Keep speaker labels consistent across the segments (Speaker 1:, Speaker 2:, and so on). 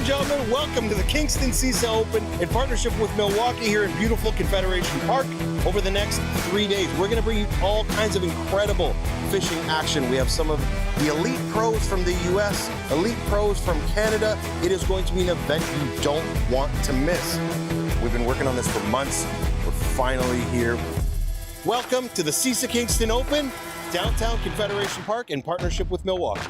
Speaker 1: and gentlemen, welcome to the Kingston CISA Open in partnership with Milwaukee here in beautiful Confederation Park. Over the next 3 days, we're going to bring you all kinds of incredible fishing action. We have some of the elite pros from the US, elite pros from Canada. It is going to be an event you don't want to miss. We've been working on this for months. We're finally here. Welcome to the CISA Kingston Open, downtown Confederation Park in partnership with Milwaukee.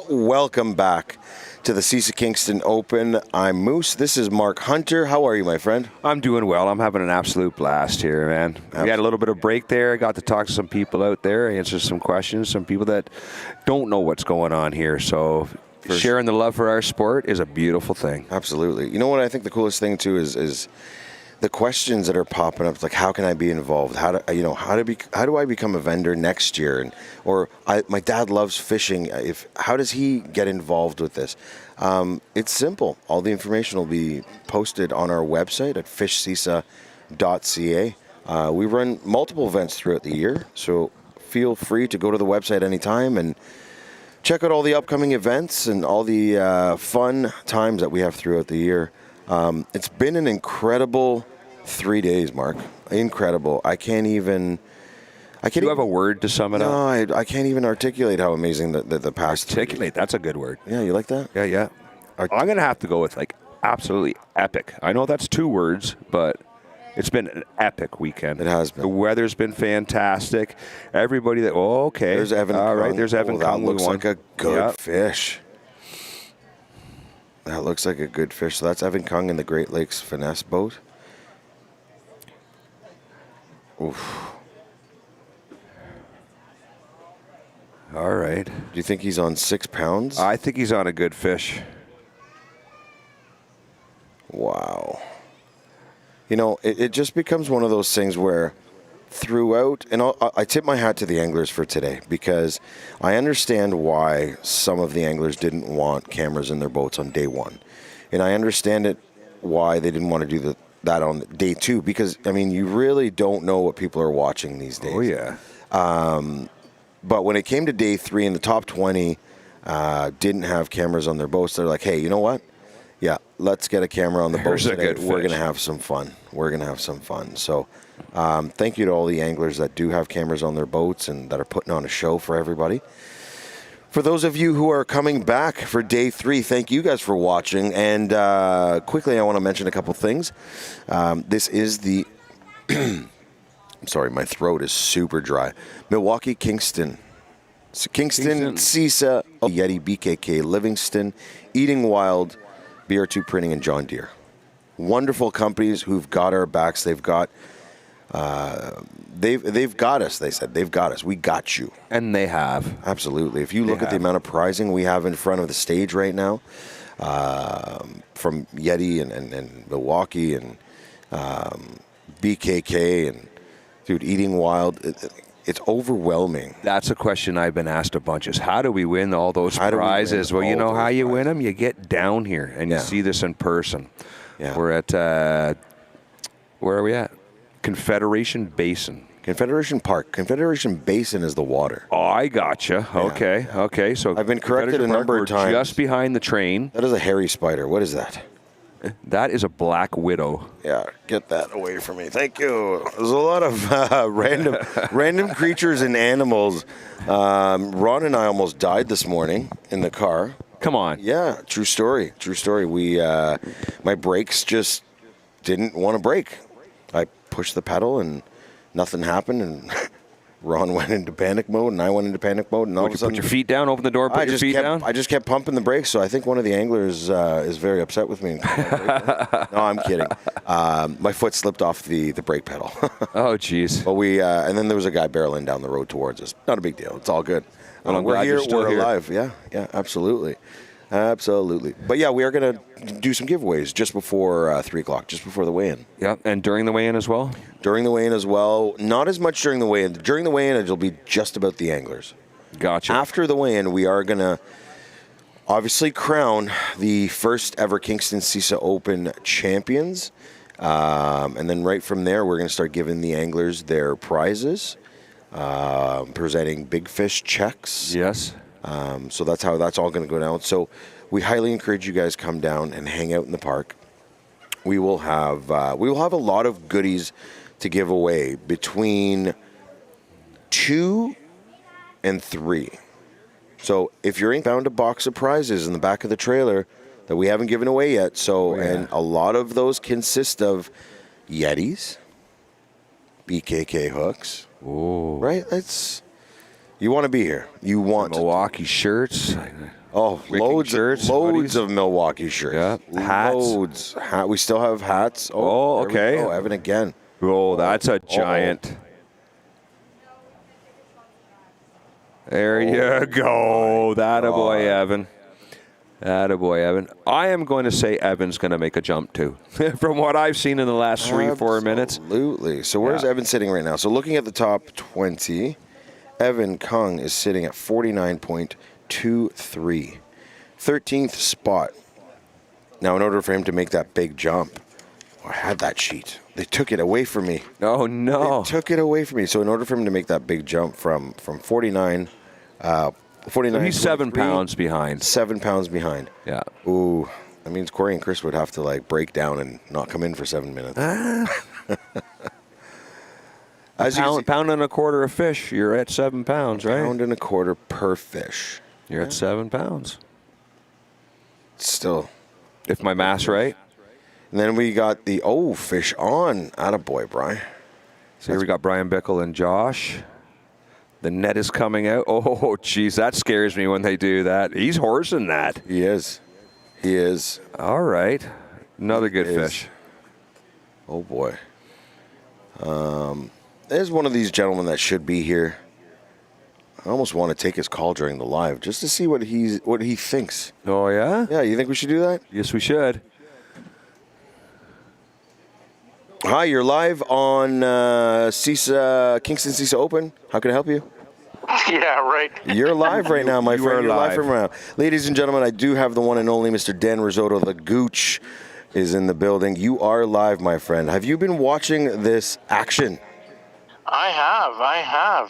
Speaker 1: Welcome back to the CISA Kingston Open. I'm Moose. This is Mark Hunter. How are you, my friend?
Speaker 2: I'm doing well. I'm having an absolute blast here, man. We had a little bit of break there. I got to talk to some people out there, answer some questions, some people that don't know what's going on here. So sharing the love for our sport is a beautiful thing.
Speaker 1: Absolutely. You know what I think the coolest thing, too, is the questions that are popping up, like how can I be involved? How do I become a vendor next year? And my dad loves fishing. How does he get involved with this? It's simple. All the information will be posted on our website at fishcisa.ca. We run multiple events throughout the year, so feel free to go to the website anytime and check out all the upcoming events and all the fun times that we have throughout the year. It's been an incredible 3 days, Mark. Incredible. I can't even.
Speaker 2: Do you have a word to sum it up?
Speaker 1: No, I can't even articulate how amazing the past.
Speaker 2: Articulate. That's a good word.
Speaker 1: Yeah, you like that?
Speaker 2: Yeah. I'm gonna have to go with like absolutely epic. I know that's 2 words, but it's been an epic weekend.
Speaker 1: It has been.
Speaker 2: The weather's been fantastic. Everybody that. Oh, okay.
Speaker 1: There's Evan.
Speaker 2: All right.
Speaker 1: Kung.
Speaker 2: There's Evan.
Speaker 1: That
Speaker 2: Kung.
Speaker 1: looks like a good fish. That looks like a good fish. So that's Evan Kung in the Great Lakes Finesse boat. Oof.
Speaker 2: All right.
Speaker 1: Do you think he's on 6 pounds?
Speaker 2: I think he's on a good fish.
Speaker 1: Wow. You know, it just becomes one of those things where throughout, and I tip my hat to the anglers for today, because I understand why some of the anglers didn't want cameras in their boats on day 1. And I understand it why they didn't want to do that on day 2, because, I mean, you really don't know what people are watching these days.
Speaker 2: Oh, yeah.
Speaker 1: But when it came to day 3 and the top 20 didn't have cameras on their boats, they're like, hey, you know what? Yeah, let's get a camera on the boat today. We're going to have some fun. So thank you to all the anglers that do have cameras on their boats and that are putting on a show for everybody. For those of you who are coming back for day 3, thank you guys for watching. And quickly, I want to mention a couple things. This is the... I'm sorry, my throat is super dry. Milwaukee Kingston CISA, Yeti, BKK, Livingston, Eating Wild, BR2 Printing, and John Deere. Wonderful companies who've got our backs. They've got they've got us. They said they've got us. We got you,
Speaker 2: and they have.
Speaker 1: Absolutely. If you look at the amount of prizing we have in front of the stage right now, from Yeti and Milwaukee and BKK and Eating Wild. It's overwhelming.
Speaker 2: That's a question I've been asked a bunch, is how do we win all those prizes? Well, you know how you win them? You get down here and you see this in person. Yeah. We're at, where are we at? Confederation Basin.
Speaker 1: Confederation Park. Confederation Basin is the water.
Speaker 2: Oh, I gotcha. Yeah. Okay. So
Speaker 1: I've been corrected a number of times.
Speaker 2: Just behind the train.
Speaker 1: That is a hairy spider. What is that?
Speaker 2: That is a black widow.
Speaker 1: Yeah, get that away from me. Thank you. There's a lot of random creatures and animals. Ron and I almost died this morning in the car.
Speaker 2: Come on.
Speaker 1: Yeah, true story. True story. My brakes just didn't want to brake. I pushed the pedal and nothing happened, and Ron went into panic mode, and I went into panic mode, and all of a sudden,
Speaker 2: put your feet down, open the door, put your feet down.
Speaker 1: I just kept pumping the brakes, so I think one of the anglers is very upset with me. No, I'm kidding. My foot slipped off the brake pedal.
Speaker 2: Oh, jeez.
Speaker 1: But and then there was a guy barreling down the road towards us. Not a big deal. It's all good.
Speaker 2: We're here.
Speaker 1: We're alive. Yeah, absolutely. Absolutely. But yeah, we are going to do some giveaways just before 3 o'clock, just before the weigh-in.
Speaker 2: Yeah, and during the weigh-in as well?
Speaker 1: During the weigh-in as well. Not as much during the weigh-in. During the weigh-in, it'll be just about the anglers.
Speaker 2: Gotcha.
Speaker 1: After the weigh-in, we are going to obviously crown the first ever Kingston CISA Open champions. And then right from there, we're going to start giving the anglers their prizes, presenting big fish checks.
Speaker 2: Yes.
Speaker 1: So that's how that's all going to go down. So we highly encourage you guys come down and hang out in the park. We will have a lot of goodies to give away between 2 and 3. So if you're in, found a box of prizes in the back of the trailer that we haven't given away yet. So and a lot of those consist of Yetis, BKK hooks.
Speaker 2: Oh,
Speaker 1: right. You want to be here. You want
Speaker 2: Milwaukee shirts.
Speaker 1: Oh, loads of Milwaukee shirts.
Speaker 2: Yeah, hats.
Speaker 1: Loads. We still have hats.
Speaker 2: Oh, okay.
Speaker 1: Oh, Evan again.
Speaker 2: Oh, that's a giant. There you go. That-a-boy, Evan. Attaboy, Evan. I am going to say Evan's going to make a jump, too, from what I've seen in the last 3 or 4 minutes.
Speaker 1: Absolutely. So where's Evan sitting right now? So looking at the top 20, Evan Kung is sitting at 49.23. 13th spot. Now, in order for him to make that big jump, I had that sheet. They took it away from me.
Speaker 2: Oh, no.
Speaker 1: They took it away from me. So in order for him to make that big jump from 49... 49.
Speaker 2: So he's 7 pounds behind.
Speaker 1: 7 pounds behind.
Speaker 2: Yeah.
Speaker 1: Ooh, that means Corey and Chris would have to break down and not come in for 7 minutes.
Speaker 2: Pound and a quarter of fish. You're at 7 pounds, right?
Speaker 1: Pound and a quarter per fish.
Speaker 2: You're at 7 pounds.
Speaker 1: Still,
Speaker 2: if my math's right.
Speaker 1: And then we got the fish on. Attaboy, Brian.
Speaker 2: So here we got Brian Bickle and Josh. The net is coming out. Oh, geez, that scares me when they do that. He's horsing that.
Speaker 1: He is. He is.
Speaker 2: All right. Another good fish.
Speaker 1: Oh, boy. There's one of these gentlemen that should be here. I almost want to take his call during the live just to see what he thinks.
Speaker 2: Oh, yeah?
Speaker 1: Yeah, you think we should do that?
Speaker 2: Yes, we should.
Speaker 1: Hi, you're live on CISA Kingston CISA Open. How can I help you?
Speaker 3: Yeah, right.
Speaker 1: You're live right now, my friend. You're live from around. Ladies and gentlemen, I do have the one and only Mr. Dan Risotto, the Gooch, is in the building. You are live, my friend. Have you been watching this action?
Speaker 3: I have.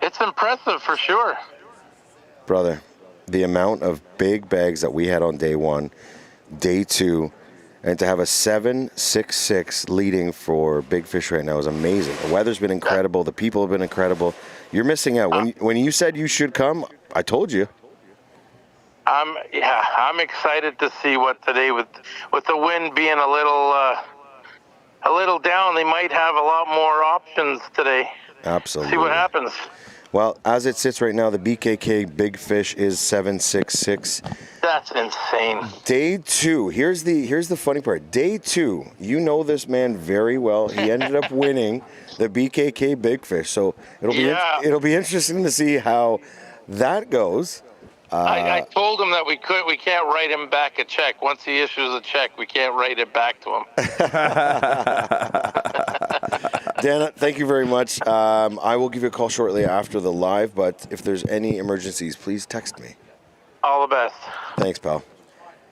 Speaker 3: It's impressive for sure.
Speaker 1: Brother, the amount of big bags that we had on day 1, day 2, and to have a 7.66 leading for big fish right now is amazing. The weather's been incredible. The people have been incredible. You're missing out. When you said you should come, I told you.
Speaker 3: I'm excited to see what today with the wind being a little down. They might have a lot more options today.
Speaker 1: Absolutely.
Speaker 3: See what happens.
Speaker 1: Well, as it sits right now, the BKK big fish is 7.66.
Speaker 3: That's insane.
Speaker 1: Day 2. Here's the funny part. Day 2. You know this man very well. He ended up winning the BKK big fish. So it'll be interesting to see how that goes.
Speaker 3: I told him that we can't write him back a check. Once he issues a check, we can't write it back to him.
Speaker 1: Dana, thank you very much. I will give you a call shortly after the live, but if there's any emergencies, please text me.
Speaker 3: All the best.
Speaker 1: Thanks, pal.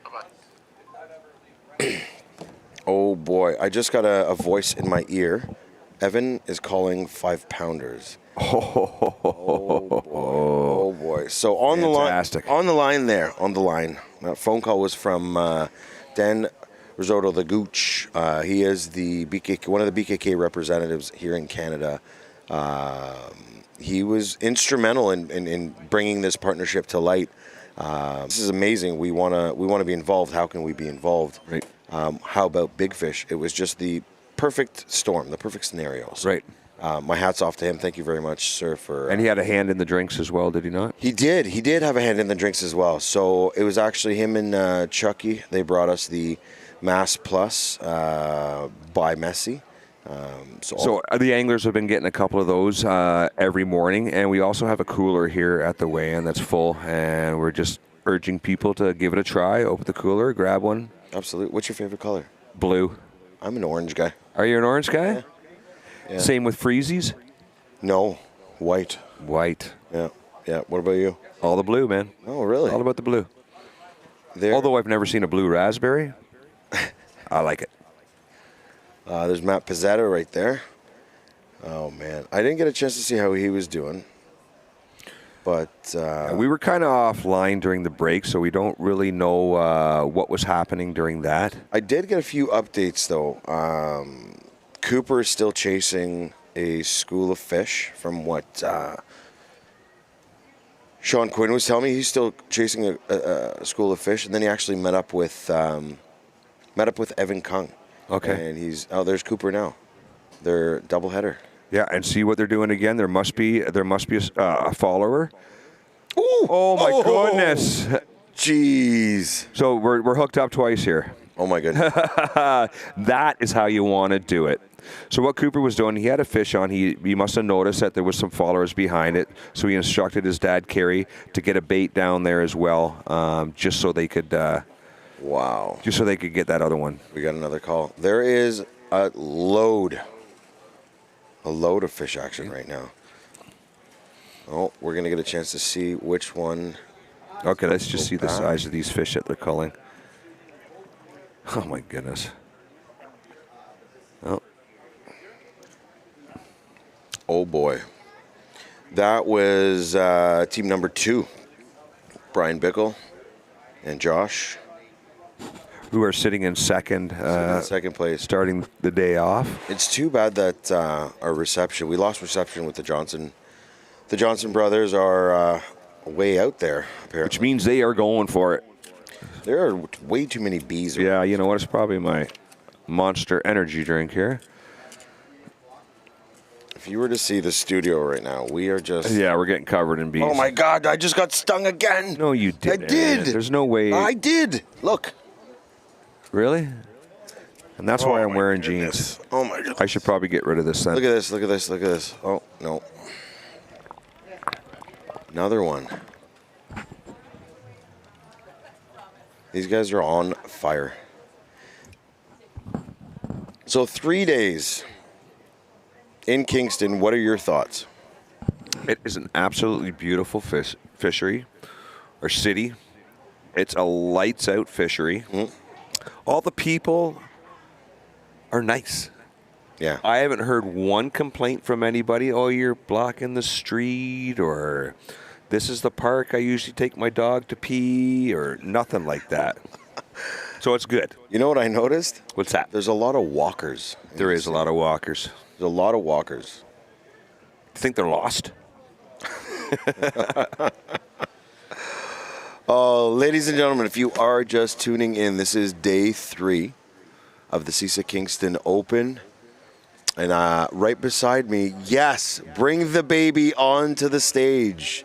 Speaker 3: Bye-bye.
Speaker 1: Oh, boy. I just got a voice in my ear Evan is calling 5-pounders. Oh boy. So on
Speaker 2: Fantastic.
Speaker 1: on the line, that phone call was from Dan Risotto the Gooch. He is the one of the BKK representatives here in Canada. He was instrumental in bringing this partnership to light. This is amazing. We want to be involved. How can we be involved?
Speaker 2: Right.
Speaker 1: How about Big Fish? It was just the perfect storm, the perfect scenarios.
Speaker 2: Right.
Speaker 1: My hat's off to him. Thank you very much, sir.
Speaker 2: And he had a hand in the drinks as well, did he not?
Speaker 1: He did. He did have a hand in the drinks as well. So it was actually him and Chucky. They brought us the Mass Plus by Messi. So
Speaker 2: the anglers have been getting a couple of those every morning, and we also have a cooler here at the weigh-in that's full, and we're just urging people to give it a try. Open the cooler, grab one.
Speaker 1: Absolutely. What's your favorite color?
Speaker 2: Blue.
Speaker 1: I'm an orange guy.
Speaker 2: Are you an orange guy?
Speaker 1: Yeah. Yeah.
Speaker 2: Same with freezies?
Speaker 1: No, white.
Speaker 2: White.
Speaker 1: Yeah. What about you?
Speaker 2: All the blue, man.
Speaker 1: Oh, really?
Speaker 2: All about the blue. Although I've never seen a blue raspberry, I like it.
Speaker 1: There's Matt Pizzetta right there. Oh, man. I didn't get a chance to see how he was doing. But
Speaker 2: we were kind of offline during the break, so we don't really know what was happening during that.
Speaker 1: I did get a few updates, though. Cooper is still chasing a school of fish from what Sean Quinn was telling me. He's still chasing a school of fish, and then he actually met up with Evan Kung.
Speaker 2: Okay.
Speaker 1: And there's Cooper now. They're doubleheader.
Speaker 2: Yeah, and see what they're doing again. There must be a follower.
Speaker 1: Ooh!
Speaker 2: Oh my goodness!
Speaker 1: Jeez.
Speaker 2: So we're hooked up twice here.
Speaker 1: Oh my goodness.
Speaker 2: That is how you want to do it. So what Cooper was doing, he had a fish on. He must have noticed that there was some followers behind it. So he instructed his dad, Kerry, to get a bait down there as well, just so they could.
Speaker 1: Wow.
Speaker 2: Just so they could get that other one.
Speaker 1: We got another call. There is a load of fish action right now. Oh, we're going to get a chance to see which one.
Speaker 2: Okay, let's just see the size of these fish that they're culling. Oh, my goodness.
Speaker 1: Oh, boy. That was team number 2. Brian Bickle and Josh.
Speaker 2: Who are sitting in second
Speaker 1: place.
Speaker 2: Starting the day off.
Speaker 1: It's too bad that we lost reception with the Johnson. The Johnson brothers are way out there, apparently.
Speaker 2: Which means they are going for it.
Speaker 1: There are way too many bees.
Speaker 2: Yeah, you know what? It's probably my Monster energy drink here.
Speaker 1: If you were to see the studio right now, we are just...
Speaker 2: Yeah, we're getting covered in bees.
Speaker 1: Oh, my God. I just got stung again.
Speaker 2: No, you didn't.
Speaker 1: I did.
Speaker 2: There's no way.
Speaker 1: I did. Look.
Speaker 2: Really? And that's why I'm wearing jeans.
Speaker 1: Oh, my goodness.
Speaker 2: I should probably get rid of this then.
Speaker 1: Look at this. Look at this. Look at this. Oh, no. Another one. These guys are on fire. So 3 days in Kingston. What are your thoughts?
Speaker 2: It is an absolutely beautiful fishery or city. It's a lights-out fishery. Mm-hmm. All the people are nice.
Speaker 1: Yeah.
Speaker 2: I haven't heard one complaint from anybody. Oh, you're blocking the street, or this is the park I usually take my dog to pee, or nothing like that. So it's good.
Speaker 1: You know what I noticed?
Speaker 2: What's that?
Speaker 1: There's a lot of walkers.
Speaker 2: There is a lot of walkers.
Speaker 1: There's a lot of walkers.
Speaker 2: You think they're lost?
Speaker 1: Ladies and gentlemen, if you are just tuning in, this is day 3 of the CISA Kingston Open. And right beside me, yes, bring the baby onto the stage.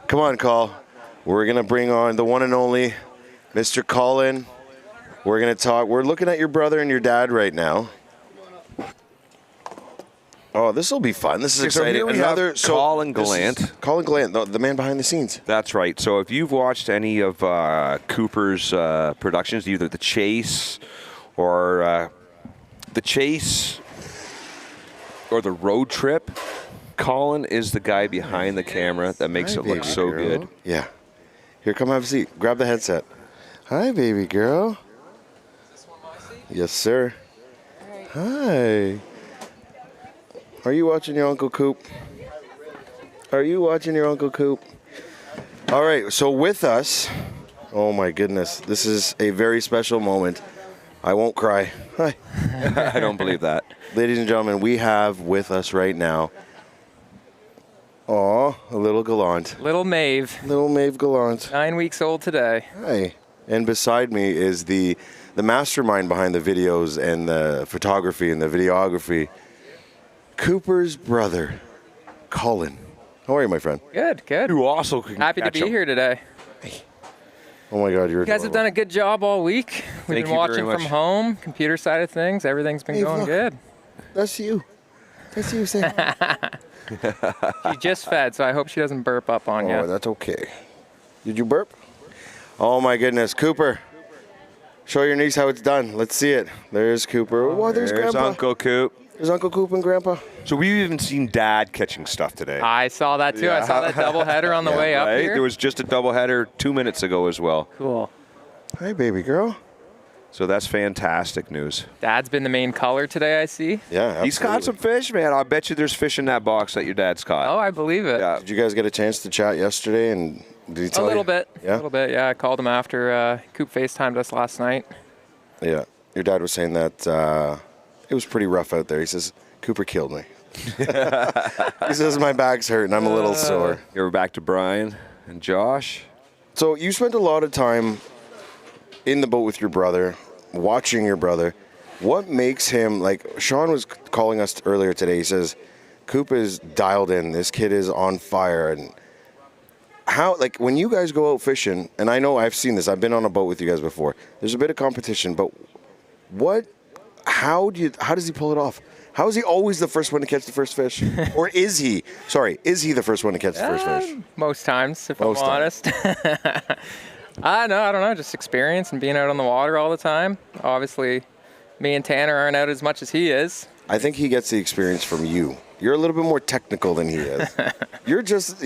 Speaker 1: Come on, Call. We're going to bring on the one and only Mr. Colin. We're going to talk. We're looking at your brother and your dad right now. Oh, this will be fun. This is exciting.
Speaker 2: So another Colin Gallant.
Speaker 1: Colin Gallant, the man behind the scenes.
Speaker 2: That's right. So if you've watched any of Cooper's productions, either The Chase or The Road Trip, Colin is the guy behind the camera that makes it look so good.
Speaker 1: Yeah. Here, come have a seat. Grab the headset. Hi, baby girl. Is this one my seat? Yes, sir.
Speaker 4: All right.
Speaker 1: Hi. Are you watching your Uncle Coop? Are you watching your Uncle Coop? All right, so with us, oh my goodness, this is a very special moment. I won't cry. Hi.
Speaker 2: I don't believe that.
Speaker 1: Ladies and gentlemen, we have with us right now, a little Gallant.
Speaker 4: Little Maeve.
Speaker 1: Little Maeve Gallant.
Speaker 4: 9 weeks old today.
Speaker 1: Hi. And beside me is the mastermind behind the videos and the photography and the videography, Cooper's brother, Colin. How are you, my friend?
Speaker 4: Good, good.
Speaker 2: You also can
Speaker 4: Happy to be here today.
Speaker 1: Oh my God,
Speaker 4: You guys have done a good job all week. We've been watching from home, computer side of things. Everything's been going
Speaker 1: look.
Speaker 4: good.
Speaker 1: That's you. That's you saying.
Speaker 4: She just fed, so I hope she doesn't burp up on you.
Speaker 1: Oh, that's okay. Did you burp? Oh my goodness, Cooper. Show your niece how it's done. Let's see it. There's Cooper. Oh, there's Grandpa.
Speaker 2: Uncle Coop.
Speaker 1: There's Uncle Coop and Grandpa.
Speaker 2: So we've even seen Dad catching stuff today.
Speaker 4: I saw that too.
Speaker 2: Yeah.
Speaker 4: I saw that doubleheader on the way up
Speaker 2: Right?
Speaker 4: here.
Speaker 2: There was just a doubleheader 2 minutes ago as well.
Speaker 4: Cool.
Speaker 1: Hi, baby girl.
Speaker 2: So that's fantastic news.
Speaker 4: Dad's been the main color today, I see.
Speaker 1: Yeah, absolutely.
Speaker 2: He's caught some fish, man. I bet you there's fish in that box that your dad's caught.
Speaker 4: Oh, I believe it.
Speaker 2: Yeah.
Speaker 1: Did you guys get a chance to chat yesterday? And did he tell
Speaker 4: A little
Speaker 1: you?
Speaker 4: bit.
Speaker 1: Yeah?
Speaker 4: A little bit, yeah. I called him after Coop FaceTimed us last night.
Speaker 1: Yeah. Your dad was saying that it was pretty rough out there. He says, Cooper killed me. He says, my back's hurting. I'm a little sore.
Speaker 2: You ever back to Brian and Josh?
Speaker 1: So you spent a lot of time in the boat with your brother, watching your brother. What makes him, like Sean was calling us earlier today, he says, Coop is dialed in. This kid is on fire. And how, like when you guys go out fishing, and I know I've seen this, I've been on a boat with you guys before. There's a bit of competition, but how does he pull it off? How is he always the first one to catch the first fish? Or is he the first one to catch the first fish?
Speaker 4: Most times, if
Speaker 1: Most
Speaker 4: I'm honest. I don't know, just experience and being out on the water all the time. Obviously, me and Tanner aren't out as much as he is.
Speaker 1: I think he gets the experience from you. You're a little bit more technical than he is. You're just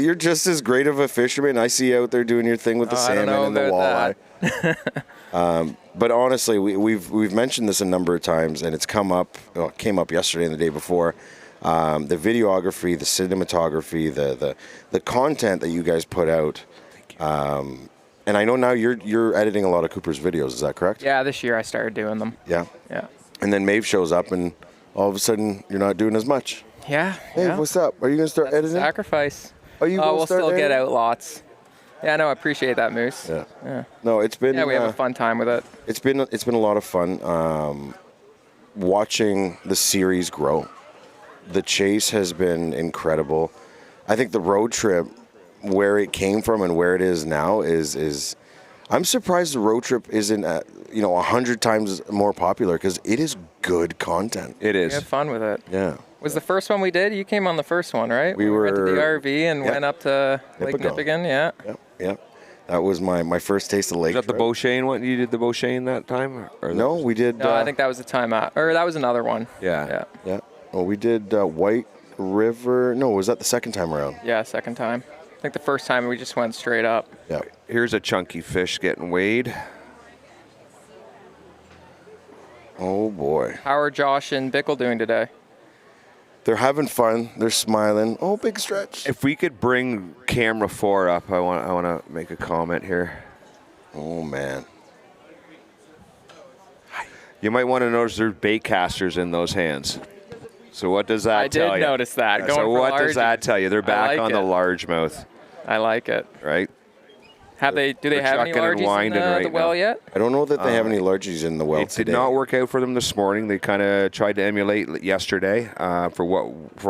Speaker 1: as great of a fisherman. I see you out there doing your thing with the salmon and the walleye. But honestly, we've mentioned this a number of times, and it's came up yesterday and the day before. The videography, the cinematography, the content that you guys put out. And I know now you're editing a lot of Cooper's videos. Is that correct?
Speaker 4: Yeah, this year I started doing them.
Speaker 1: Yeah.
Speaker 4: Yeah.
Speaker 1: And then Maeve shows up, and all of a sudden you're not doing as much.
Speaker 4: Yeah.
Speaker 1: Hey,
Speaker 4: yeah.
Speaker 1: what's up? Are you gonna start editing?
Speaker 4: Sacrifice.
Speaker 1: Are you gonna
Speaker 4: we'll
Speaker 1: start
Speaker 4: still get
Speaker 1: editing?
Speaker 4: out lots. Yeah, no, I appreciate that, Moose.
Speaker 1: Yeah. No, it's been.
Speaker 4: Yeah, we have a fun time with it.
Speaker 1: It's been a lot of fun watching the series grow. The chase has been incredible. I think the road trip, where it came from and where it is now, is I'm surprised the road trip isn't 100 times more popular because it is good content.
Speaker 2: It
Speaker 4: We
Speaker 2: is.
Speaker 4: had fun with it.
Speaker 1: Yeah.
Speaker 4: Was the first one we did? You came on the first one, right?
Speaker 1: We
Speaker 4: rented the
Speaker 1: were-
Speaker 4: RV and
Speaker 1: Yep.
Speaker 4: went up to Lake
Speaker 1: Nipigon.
Speaker 4: Nipigon. Yeah.
Speaker 1: Yep. That was my first taste of lake.
Speaker 2: Was that the
Speaker 1: trout.
Speaker 2: Beauchene one? You did the Beauchene that time? Or
Speaker 1: No, we did.
Speaker 4: No, I think that was the time out, or that was another one.
Speaker 2: Yeah.
Speaker 1: Yeah. Well, we did White River. No, was that the second time around?
Speaker 4: Yeah, second time. I think the first time we just went straight up.
Speaker 1: Yeah.
Speaker 2: Here's a chunky fish getting weighed.
Speaker 1: Oh boy.
Speaker 4: How are Josh and Bickle doing today?
Speaker 1: They're having fun. They're smiling. Oh, big stretch.
Speaker 2: If we could bring camera 4 up, I want to make a comment here.
Speaker 1: Oh man.
Speaker 2: You might want to notice there's bait casters in those hands. So what does that
Speaker 4: I
Speaker 2: tell
Speaker 4: did
Speaker 2: you?
Speaker 4: notice that. Going
Speaker 2: So
Speaker 4: for
Speaker 2: what does
Speaker 4: large.
Speaker 2: that tell you? They're back
Speaker 4: like
Speaker 2: on the
Speaker 4: it.
Speaker 2: largemouth,
Speaker 4: I like it.
Speaker 2: right?
Speaker 4: Do they
Speaker 2: They're
Speaker 4: have any
Speaker 2: chucking and
Speaker 4: largies in
Speaker 2: winding
Speaker 4: the
Speaker 2: right
Speaker 4: well
Speaker 2: now.
Speaker 4: yet?
Speaker 1: I don't know that they have any largies in the well
Speaker 2: It
Speaker 1: today.
Speaker 2: did not work out for them this morning. They kind of tried to emulate yesterday. For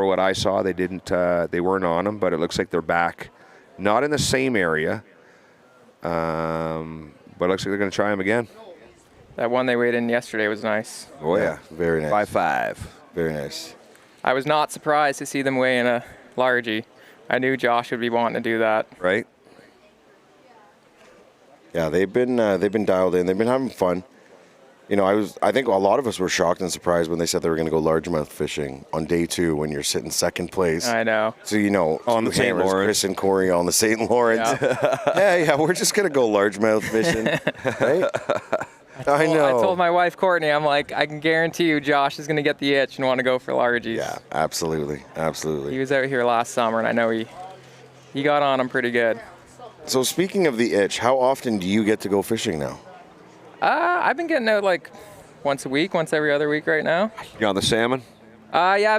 Speaker 2: what I saw, they didn't. They weren't on them, but it looks like they're back, not in the same area. But it looks like they're going to try them again.
Speaker 4: That one they weighed in yesterday was nice.
Speaker 2: Oh yeah,
Speaker 1: Very nice.
Speaker 2: 5.5.
Speaker 1: Very nice.
Speaker 4: I was not surprised to see them weigh in a largie. I knew Josh would be wanting to do that.
Speaker 2: Right.
Speaker 1: Yeah, they've been dialed in. They've been having fun. I think a lot of us were shocked and surprised when they said they were going to go largemouth fishing on day 2 when you're sitting second place.
Speaker 4: I know.
Speaker 1: So
Speaker 2: On the
Speaker 1: two
Speaker 2: St.
Speaker 1: hammers,
Speaker 2: Lawrence.
Speaker 1: Chris and Corey on the St. Lawrence.
Speaker 4: Yeah.
Speaker 1: Yeah, we're just gonna go largemouth fishing, right? I know.
Speaker 4: I told my wife, Courtney, I'm like, I can guarantee you Josh is going to get the itch and want to go for largies.
Speaker 1: Yeah, absolutely. Absolutely.
Speaker 4: He was out here last summer, and I know he got on him pretty good.
Speaker 1: So speaking of the itch, how often do you get to go fishing now?
Speaker 4: I've been getting out like once a week, once every other week right now.
Speaker 2: You on the salmon?
Speaker 4: Yeah,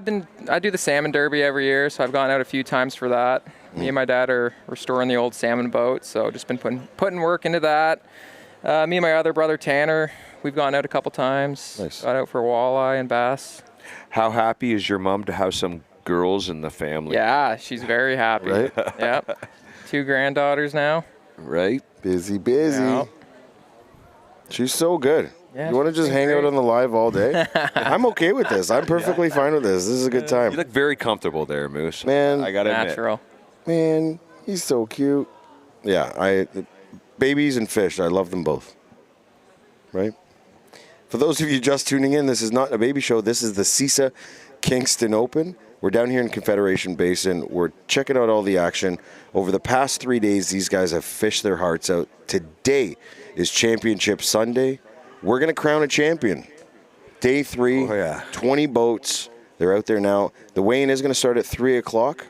Speaker 4: I do the salmon derby every year, so I've gone out a few times for that. Me and my dad are restoring the old salmon boat, so just been putting work into that. Me and my other brother Tanner, we've gone out a couple times.
Speaker 1: Nice.
Speaker 4: Got out for walleye and bass.
Speaker 2: How happy is your mom to have some girls in the family?
Speaker 4: Yeah, she's very happy.
Speaker 1: Right?
Speaker 4: Yep. 2 granddaughters now.
Speaker 2: Right?
Speaker 1: Busy.
Speaker 4: Yeah.
Speaker 1: She's so good.
Speaker 4: Yeah,
Speaker 1: You want to
Speaker 4: she's
Speaker 1: just
Speaker 4: been
Speaker 1: hang out
Speaker 4: great.
Speaker 1: on the live all day? I'm okay with this. I'm perfectly fine with this. This is a good
Speaker 2: You
Speaker 1: time.
Speaker 2: look very comfortable there, Moose.
Speaker 1: Man.
Speaker 2: I gotta admit.
Speaker 4: Natural.
Speaker 1: Man, he's so cute. Yeah, babies and fish, I love them both. Right? For those of you just tuning in, this is not a baby show. This is the CISA Kingston Open. We're down here in Confederation Basin. We're checking out all the action. Over the past 3 days, these guys have fished their hearts out. Today is Championship Sunday. We're going to crown a champion. Day 3, 20 boats. They're out there now. The weigh-in is going to start at 3 o'clock.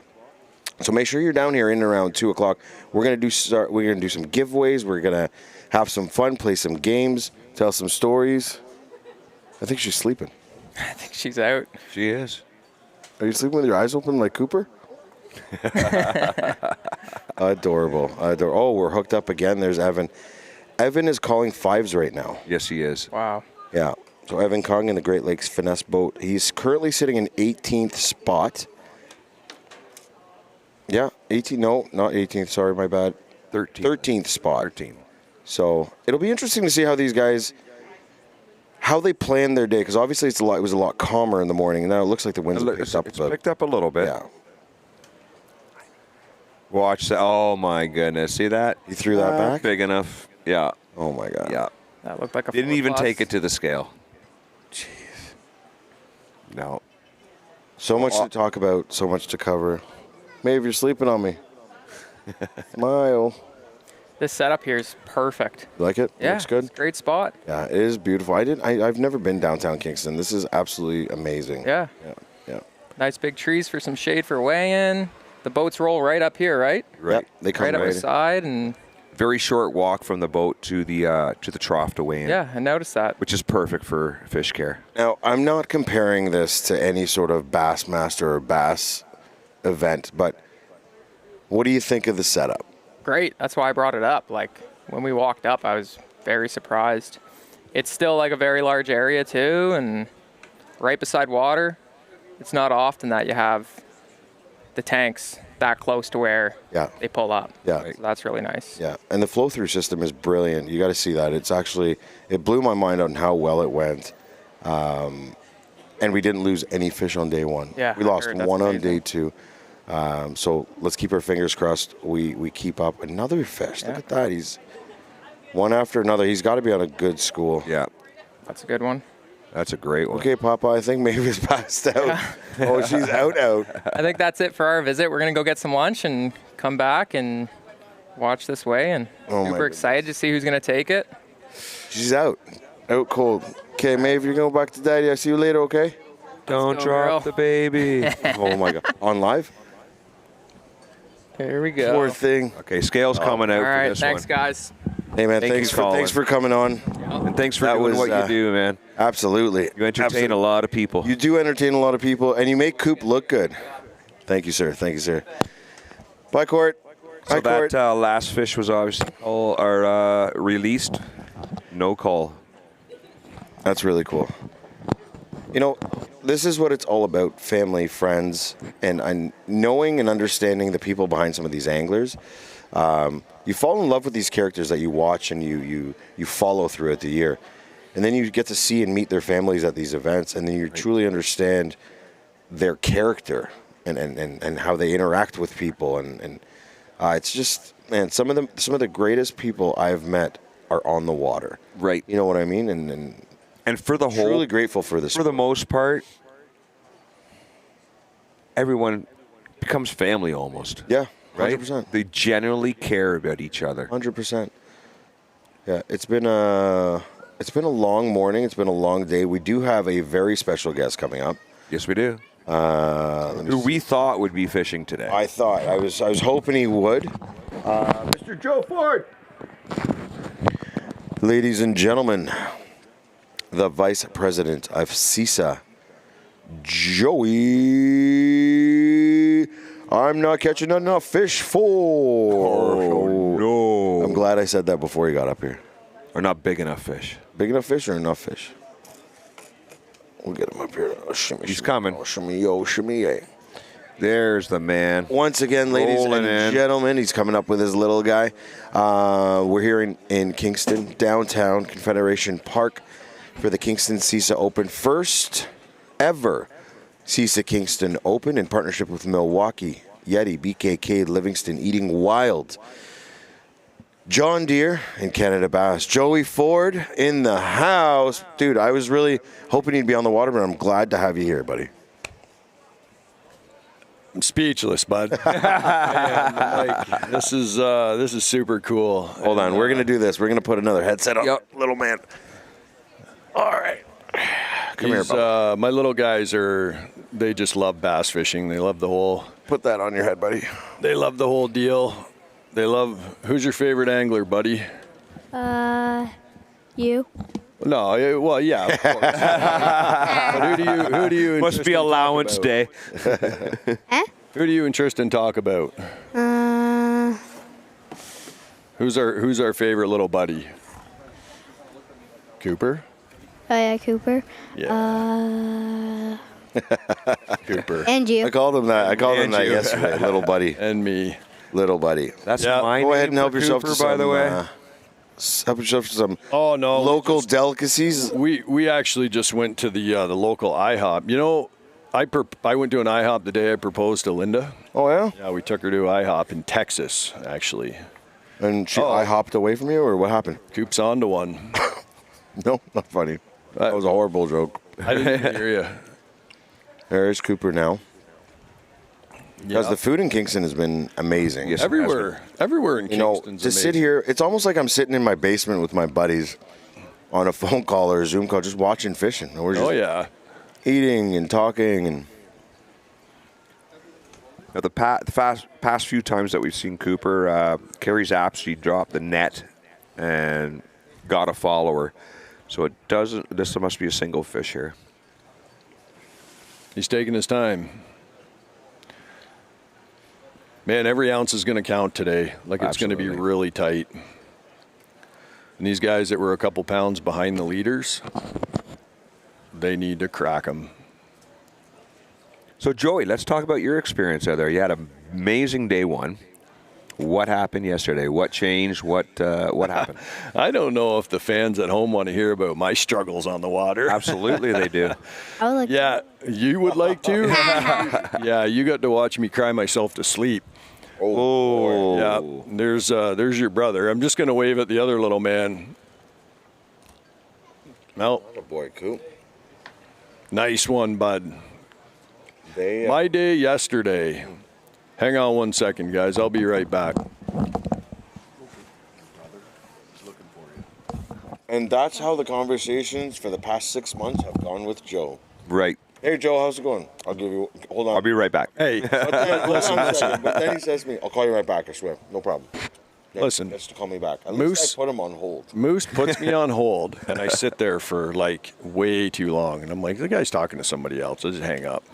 Speaker 1: So make sure you're down here in and around 2 o'clock. We're going to do some giveaways. We're going to have some fun, play some games, tell some stories. I think she's sleeping.
Speaker 4: I think she's out.
Speaker 2: She is.
Speaker 1: Are you sleeping with your eyes open like Cooper? Adorable. Oh, we're hooked up again. There's Evan. Evan is calling 5s right now.
Speaker 2: Yes, he is.
Speaker 4: Wow.
Speaker 1: Yeah. So Evan Kong in the Great Lakes Finesse boat. He's currently sitting in 18th spot. Yeah, 18. No, not 18th. Sorry, my bad. 13th spot.
Speaker 2: 13.
Speaker 1: So it'll be interesting to see how these guys, how they plan their day, because obviously it was a lot calmer in the morning, and now it looks like the winds have picked up.
Speaker 2: It's picked up a little bit.
Speaker 1: Yeah.
Speaker 2: Watch that. Oh, my goodness. See that?
Speaker 1: You threw that back?
Speaker 2: Big enough. Yeah.
Speaker 1: Oh, my God.
Speaker 2: Yeah.
Speaker 4: That looked like a
Speaker 2: Didn't
Speaker 4: 4+.
Speaker 2: even take it to the scale.
Speaker 1: Jeez.
Speaker 2: No.
Speaker 1: So much to talk about, so much to cover. Maeve, you're sleeping on me. Smile.
Speaker 4: This setup here is perfect.
Speaker 1: You like it?
Speaker 4: Yeah,
Speaker 1: Looks good?
Speaker 4: it's a great spot.
Speaker 1: Yeah, it is beautiful. I've never been downtown Kingston. This is absolutely amazing.
Speaker 4: Yeah.
Speaker 1: Yeah.
Speaker 4: Nice big trees for some shade for weigh-in. The boats roll right up here, right?
Speaker 2: Right.
Speaker 1: Yep, they come
Speaker 4: Right up
Speaker 1: right
Speaker 4: the
Speaker 1: in.
Speaker 4: side, and
Speaker 2: Very short walk from the boat to the trough to weigh in.
Speaker 4: yeah, I noticed that.
Speaker 2: Which is perfect for fish care.
Speaker 1: Now, I'm not comparing this to any sort of Bassmaster or bass event, but what do you think of the setup?
Speaker 4: Great. That's why I brought it up. Like when we walked up, I was very surprised. It's still like a very large area too, and right beside water. It's not often that you have the tanks that close to where they pull up.
Speaker 1: Yeah.
Speaker 4: So that's really nice.
Speaker 1: Yeah, and the flow-through system is brilliant. You got to see that. It blew my mind on how well it went. And we didn't lose any fish on day 1.
Speaker 4: Yeah,
Speaker 1: we
Speaker 4: I
Speaker 1: lost
Speaker 4: heard. That's
Speaker 1: one on
Speaker 4: amazing.
Speaker 1: day 2. So let's keep our fingers crossed. We keep up another fish. Look at that. He's one after another. He's got to be on a good school.
Speaker 2: Yeah.
Speaker 4: That's a good one.
Speaker 2: That's a great one.
Speaker 1: Okay, Papa, I think Maeve's passed out.
Speaker 4: Yeah.
Speaker 1: Oh, she's out.
Speaker 4: I think that's it for our visit. We're going to go get some lunch and come back and watch this weigh, and
Speaker 1: Oh, my
Speaker 4: super excited to see who's going to take it.
Speaker 1: She's out cold. Okay, Maeve, you're going back to Daddy. I see you later, okay?
Speaker 2: Don't
Speaker 4: go,
Speaker 2: drop
Speaker 4: girl.
Speaker 2: the baby.
Speaker 1: Oh, my God. On live?
Speaker 4: Here we go.
Speaker 1: Poor thing.
Speaker 2: Okay, scale's coming out
Speaker 4: All
Speaker 2: for
Speaker 4: right,
Speaker 2: this
Speaker 4: thanks,
Speaker 2: one.
Speaker 4: guys.
Speaker 1: Hey, man,
Speaker 2: Thank you,
Speaker 1: thanks
Speaker 2: Colin.
Speaker 1: for coming on.
Speaker 2: And thanks for
Speaker 1: That
Speaker 2: doing
Speaker 1: was,
Speaker 2: what you do, man.
Speaker 1: Absolutely.
Speaker 2: You entertain
Speaker 1: Absolutely.
Speaker 2: a lot of people.
Speaker 1: You do entertain a lot of people, and you make Coop look good. Thank you, sir. Thank you, sir. Bye, Court.
Speaker 2: So
Speaker 1: Bye, Court.
Speaker 2: that last fish was obviously released. No call.
Speaker 1: That's really cool. You know, this is what it's all about, family, friends, and knowing and understanding the people behind some of these anglers. You fall in love with these characters that you watch and you follow throughout the year. And then you get to see and meet their families at these events, and then you truly understand their character and how they interact with people. And it's just, man, some of the greatest people I've met are on the water.
Speaker 2: Right.
Speaker 1: You know what I mean?
Speaker 2: And for the whole,
Speaker 1: truly grateful for this.
Speaker 2: for the most part, everyone becomes family almost.
Speaker 1: Yeah,
Speaker 2: Right?
Speaker 1: 100%.
Speaker 2: They genuinely care about each other.
Speaker 1: 100%. Yeah, it's been a It's been a long morning. It's been a long day. We do have a very special guest coming up.
Speaker 2: Yes, we do. Who we thought would be fishing today.
Speaker 1: I was hoping he would. Mr. Joe Ford. Ladies and gentlemen, the Vice President of CISA, Joey. I'm not catching enough fish for.
Speaker 2: Oh, no.
Speaker 1: I'm glad I said that before he got up here.
Speaker 2: Or not big enough fish.
Speaker 1: Big enough fish or enough fish? We'll get him up here. Oh, shimmy,
Speaker 2: He's
Speaker 1: shimmy,
Speaker 2: coming.
Speaker 1: Oh, shimmy, yo, shimmy, yay.
Speaker 2: There's the man.
Speaker 1: Once again, ladies and gentlemen, he's coming up with his little guy. We're here in Kingston, downtown Confederation Park for the Kingston CISA Open. First ever CISA Kingston Open in partnership with Milwaukee, Yeti, BKK, Livingston, Eating Wild, John Deere, and Canada Bass. Joey Ford in the house. Dude, I was really hoping he'd be on the water, but I'm glad to have you here, buddy.
Speaker 5: I'm speechless, bud. This is super cool.
Speaker 1: Hold on, we're gonna do this. We're gonna put another headset on, little man. All right, come here, Bob.
Speaker 5: My little guys they just love bass fishing. They love the whole.
Speaker 1: Put that on your head, buddy.
Speaker 5: They love the whole deal. They love. Who's your favorite angler, buddy?
Speaker 6: You.
Speaker 5: No, well, yeah. Of course. But who do you? And
Speaker 2: Must be
Speaker 5: Tristan
Speaker 2: allowance
Speaker 5: talk
Speaker 2: day.
Speaker 6: Eh?
Speaker 5: Who do you and Tristan talk about? Who's our favorite little buddy? Cooper.
Speaker 6: Oh yeah, Cooper.
Speaker 5: Yeah. Cooper.
Speaker 6: And you.
Speaker 1: I called him that. I called him
Speaker 2: And
Speaker 1: that
Speaker 2: you.
Speaker 1: yesterday. Little buddy.
Speaker 5: And me.
Speaker 1: Little buddy.
Speaker 2: That's
Speaker 5: Yeah.
Speaker 2: my
Speaker 1: Go ahead
Speaker 2: name
Speaker 1: and help
Speaker 2: for
Speaker 1: yourself
Speaker 2: Cooper,
Speaker 1: to
Speaker 2: by
Speaker 1: some,
Speaker 2: the way.
Speaker 1: help yourself to some
Speaker 5: Oh no.
Speaker 1: local delicacies.
Speaker 5: We actually just went to the local IHOP. You know, I went to an IHOP the day I proposed to Linda.
Speaker 1: Oh yeah.
Speaker 5: Yeah, we took her to IHOP in Texas, actually.
Speaker 1: And I hopped away from you, or what happened?
Speaker 5: Coop's onto one.
Speaker 1: No, not funny. That was a horrible joke.
Speaker 5: I didn't even hear you.
Speaker 1: There's Cooper now. Because the food in Kingston has been amazing.
Speaker 2: Yes.
Speaker 5: Everywhere in
Speaker 1: You know,
Speaker 5: Kingston's
Speaker 1: to sit
Speaker 5: amazing.
Speaker 1: here, it's almost like I'm sitting in my basement with my buddies on a phone call or a Zoom call, just watching fishing. And we're just
Speaker 5: Oh yeah.
Speaker 1: eating and talking and.
Speaker 2: Now, the past few times that we've seen Cooper, Carrie's actually dropped the net and got a follower. So it doesn't. This must be a single fish here.
Speaker 5: He's taking his time. Man, every ounce is going to count today. Like it's going to be
Speaker 2: Absolutely.
Speaker 5: really tight. And these guys that were a couple pounds behind the leaders, they need to crack them.
Speaker 2: So Joey, let's talk about your experience out there. You had an amazing day one. What happened yesterday? What changed? What happened?
Speaker 5: I don't know if the fans at home want to hear about my struggles on the water.
Speaker 2: Absolutely, they do.
Speaker 6: I would like.
Speaker 5: Yeah, you would like to? Yeah, you got to watch me cry myself to sleep.
Speaker 2: Oh,
Speaker 5: Yeah, there's your brother. I'm just going to wave at the other little man. No,
Speaker 1: Oh boy, Coop.
Speaker 5: nice one, bud.
Speaker 1: They,
Speaker 5: My day yesterday. Hang on 1 second, guys. I'll be right back.
Speaker 1: and that's how the conversations for the past 6 months have gone with Joe.
Speaker 2: right.
Speaker 1: Hey, Joe, how's it going? I'll give you. Hold on.
Speaker 2: I'll be right back.
Speaker 5: Hey,
Speaker 1: But then, hold on a second, but then he says to me, "I'll call you right back. I swear, no problem." Yeah,
Speaker 5: Listen,
Speaker 1: he has to call me back. At
Speaker 5: Moose-
Speaker 1: least I put him on hold.
Speaker 5: Moose puts me on hold, and I sit there for like way too long. And I'm like, the guy's talking to somebody else. I just hang up.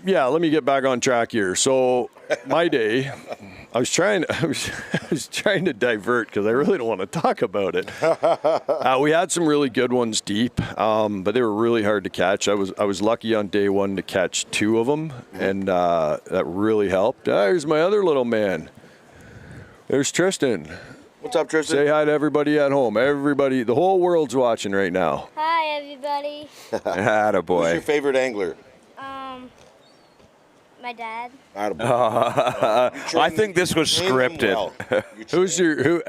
Speaker 5: Yeah, let me get back on track here. So my day, I was trying to divert because I really don't want to talk about it. We had some really good ones deep, but they were really hard to catch. I was lucky on day one to catch 2 of them, and that really helped. There's my other little man. There's Tristan.
Speaker 1: What's up, Tristan?
Speaker 5: Say hi to everybody at home. Everybody, the whole world's watching right now.
Speaker 6: Hi, everybody.
Speaker 1: Who's
Speaker 2: Attaboy.
Speaker 1: your favorite angler?
Speaker 6: My dad.
Speaker 2: I think this was scripted.
Speaker 5: Who's your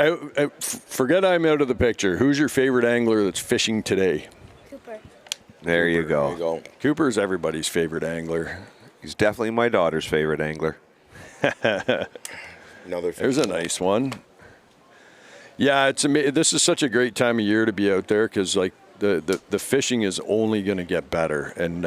Speaker 5: forget I'm out of the picture. Who's your favorite angler that's fishing today?
Speaker 6: Cooper.
Speaker 2: There you
Speaker 1: There you
Speaker 2: go.
Speaker 1: go.
Speaker 5: Cooper's everybody's favorite angler.
Speaker 2: He's definitely my daughter's favorite angler.
Speaker 1: Another.
Speaker 5: There's a nice one. Yeah, this is such a great time of year to be out there because like the fishing is only going to get better. And,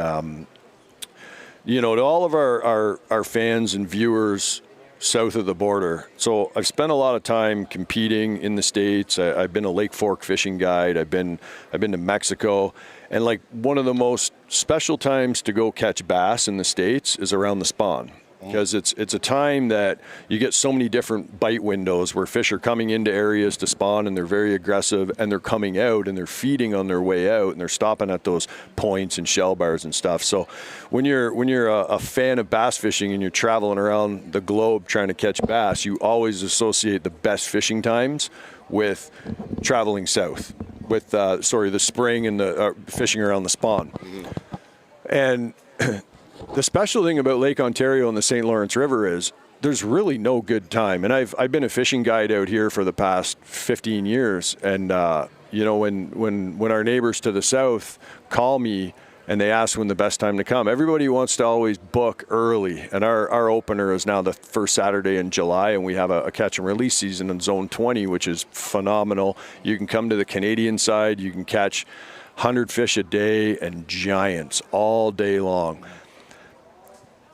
Speaker 5: to all of our fans and viewers south of the border. So I've spent a lot of time competing in the States. I've been a Lake Fork fishing guide. I've been to Mexico. And like one of the most special times to go catch bass in the States is around the spawn. Because it's a time that you get so many different bite windows where fish are coming into areas to spawn and they're very aggressive, and they're coming out and they're feeding on their way out and they're stopping at those points and shell bars and stuff. So when you're a fan of bass fishing and you're traveling around the globe trying to catch bass, you always associate the best fishing times with traveling south, with the spring and the fishing around the spawn. And the special thing about Lake Ontario and the St. Lawrence River is there's really no good time. And I've been a fishing guide out here for the past 15 years. And, when our neighbors to the south call me and they ask when the best time to come, everybody wants to always book early. And our opener is now the first Saturday in July, and we have a catch and release season in Zone 20, which is phenomenal. You can come to the Canadian side. You can catch 100 fish a day and giants all day long.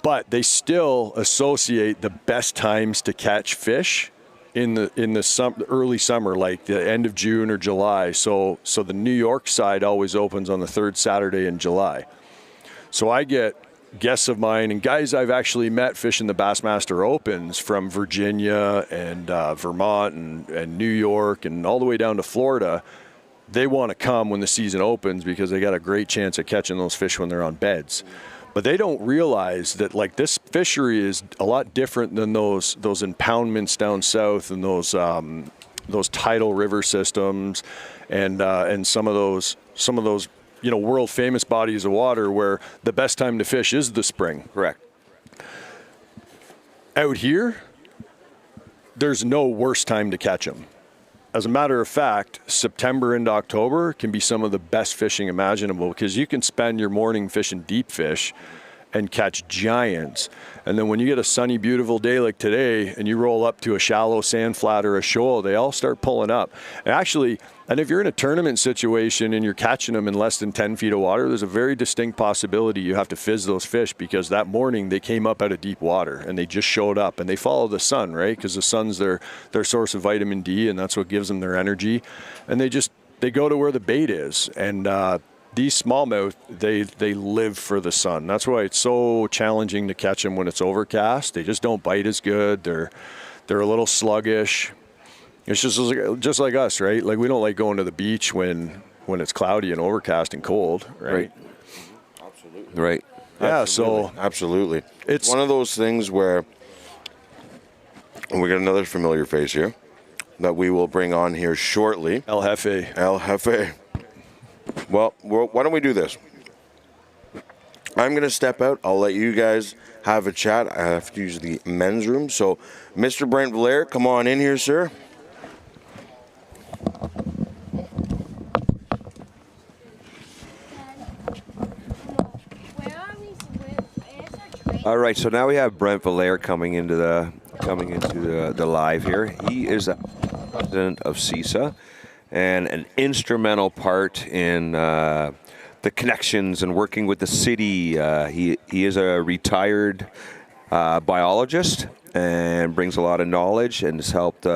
Speaker 5: But they still associate the best times to catch fish in the early summer, like the end of June or July. So the New York side always opens on the third Saturday in July. So I get guests of mine and guys I've actually met fishing the Bassmaster Opens from Virginia and Vermont and New York and all the way down to Florida. They want to come when the season opens because they got a great chance at catching those fish when they're on beds. But they don't realize that like this fishery is a lot different than those impoundments down south and those tidal river systems and some of those world famous bodies of water where the best time to fish is the spring.
Speaker 2: Correct.
Speaker 5: Out here, there's no worse time to catch them. As a matter of fact, September into October can be some of the best fishing imaginable because you can spend your morning fishing deep fish and catch giants. And then when you get a sunny, beautiful day like today and you roll up to a shallow sand flat or a shoal, they all start pulling up. And if you're in a tournament situation and you're catching them in less than 10 feet of water, there's a very distinct possibility you have to fizz those fish because that morning they came up out of deep water and they just showed up and they follow the sun, right? Because the sun's their source of vitamin D and that's what gives them their energy. And they go to where the bait is. And these smallmouth, they live for the sun. That's why it's so challenging to catch them when it's overcast. They just don't bite as good. They're a little sluggish. It's just like us, right? Like we don't like going to the beach when it's cloudy and overcast and cold, right?
Speaker 2: Absolutely. Right.
Speaker 5: Yeah,
Speaker 1: Absolutely. It's one of those things where we got another familiar face here that we will bring on here shortly.
Speaker 5: El Jefe.
Speaker 1: El Jefe. Well, why don't we do this? I'm going to step out. I'll let you guys have a chat. I have to use the men's room. So, Mr. Brent Valaire, come on in here, sir.
Speaker 2: All right, so now we have Brent Valaire coming into the live here. He is the president of CISA and an instrumental part in the connections and working with the city. He is a retired biologist and brings a lot of knowledge and has helped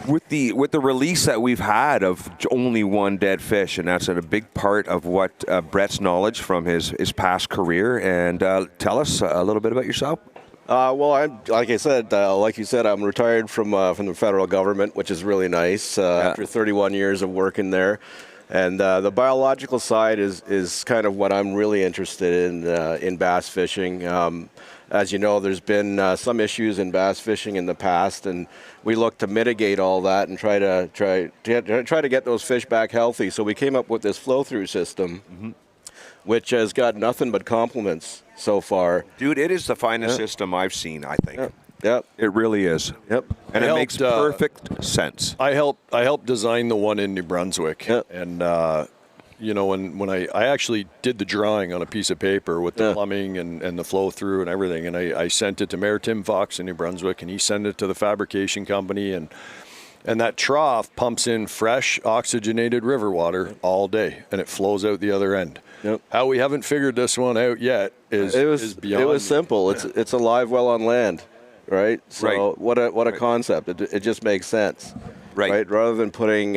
Speaker 2: with the release that we've had of only one dead fish, and that's a big part of what Brett's knowledge from his past career. And tell us a little bit about yourself.
Speaker 7: Well, like you said, I'm retired from the federal government, which is really nice after 31 years of working there. And the biological side is kind of what I'm really interested in bass fishing. As you know, there's been some issues in bass fishing in the past, and we look to mitigate all that and try to get those fish back healthy. So we came up with this flow-through system, which has got nothing but compliments so far.
Speaker 2: Dude, it is the finest system I've seen, I think.
Speaker 7: Yep.
Speaker 2: It really is.
Speaker 7: Yep.
Speaker 2: And it makes perfect sense.
Speaker 5: I helped design the one in New Brunswick, and when I actually did the drawing on a piece of paper with the plumbing and the flow through and everything, and I sent it to Mayor Tim Fox in New Brunswick, and he sent it to the fabrication company, and that trough pumps in fresh oxygenated river water all day, and it flows out the other end.
Speaker 7: Yep.
Speaker 5: How we haven't figured this one out yet is beyond.
Speaker 7: It was simple. It's a live well on land, right? So what a concept. It just makes sense. Right. Rather than putting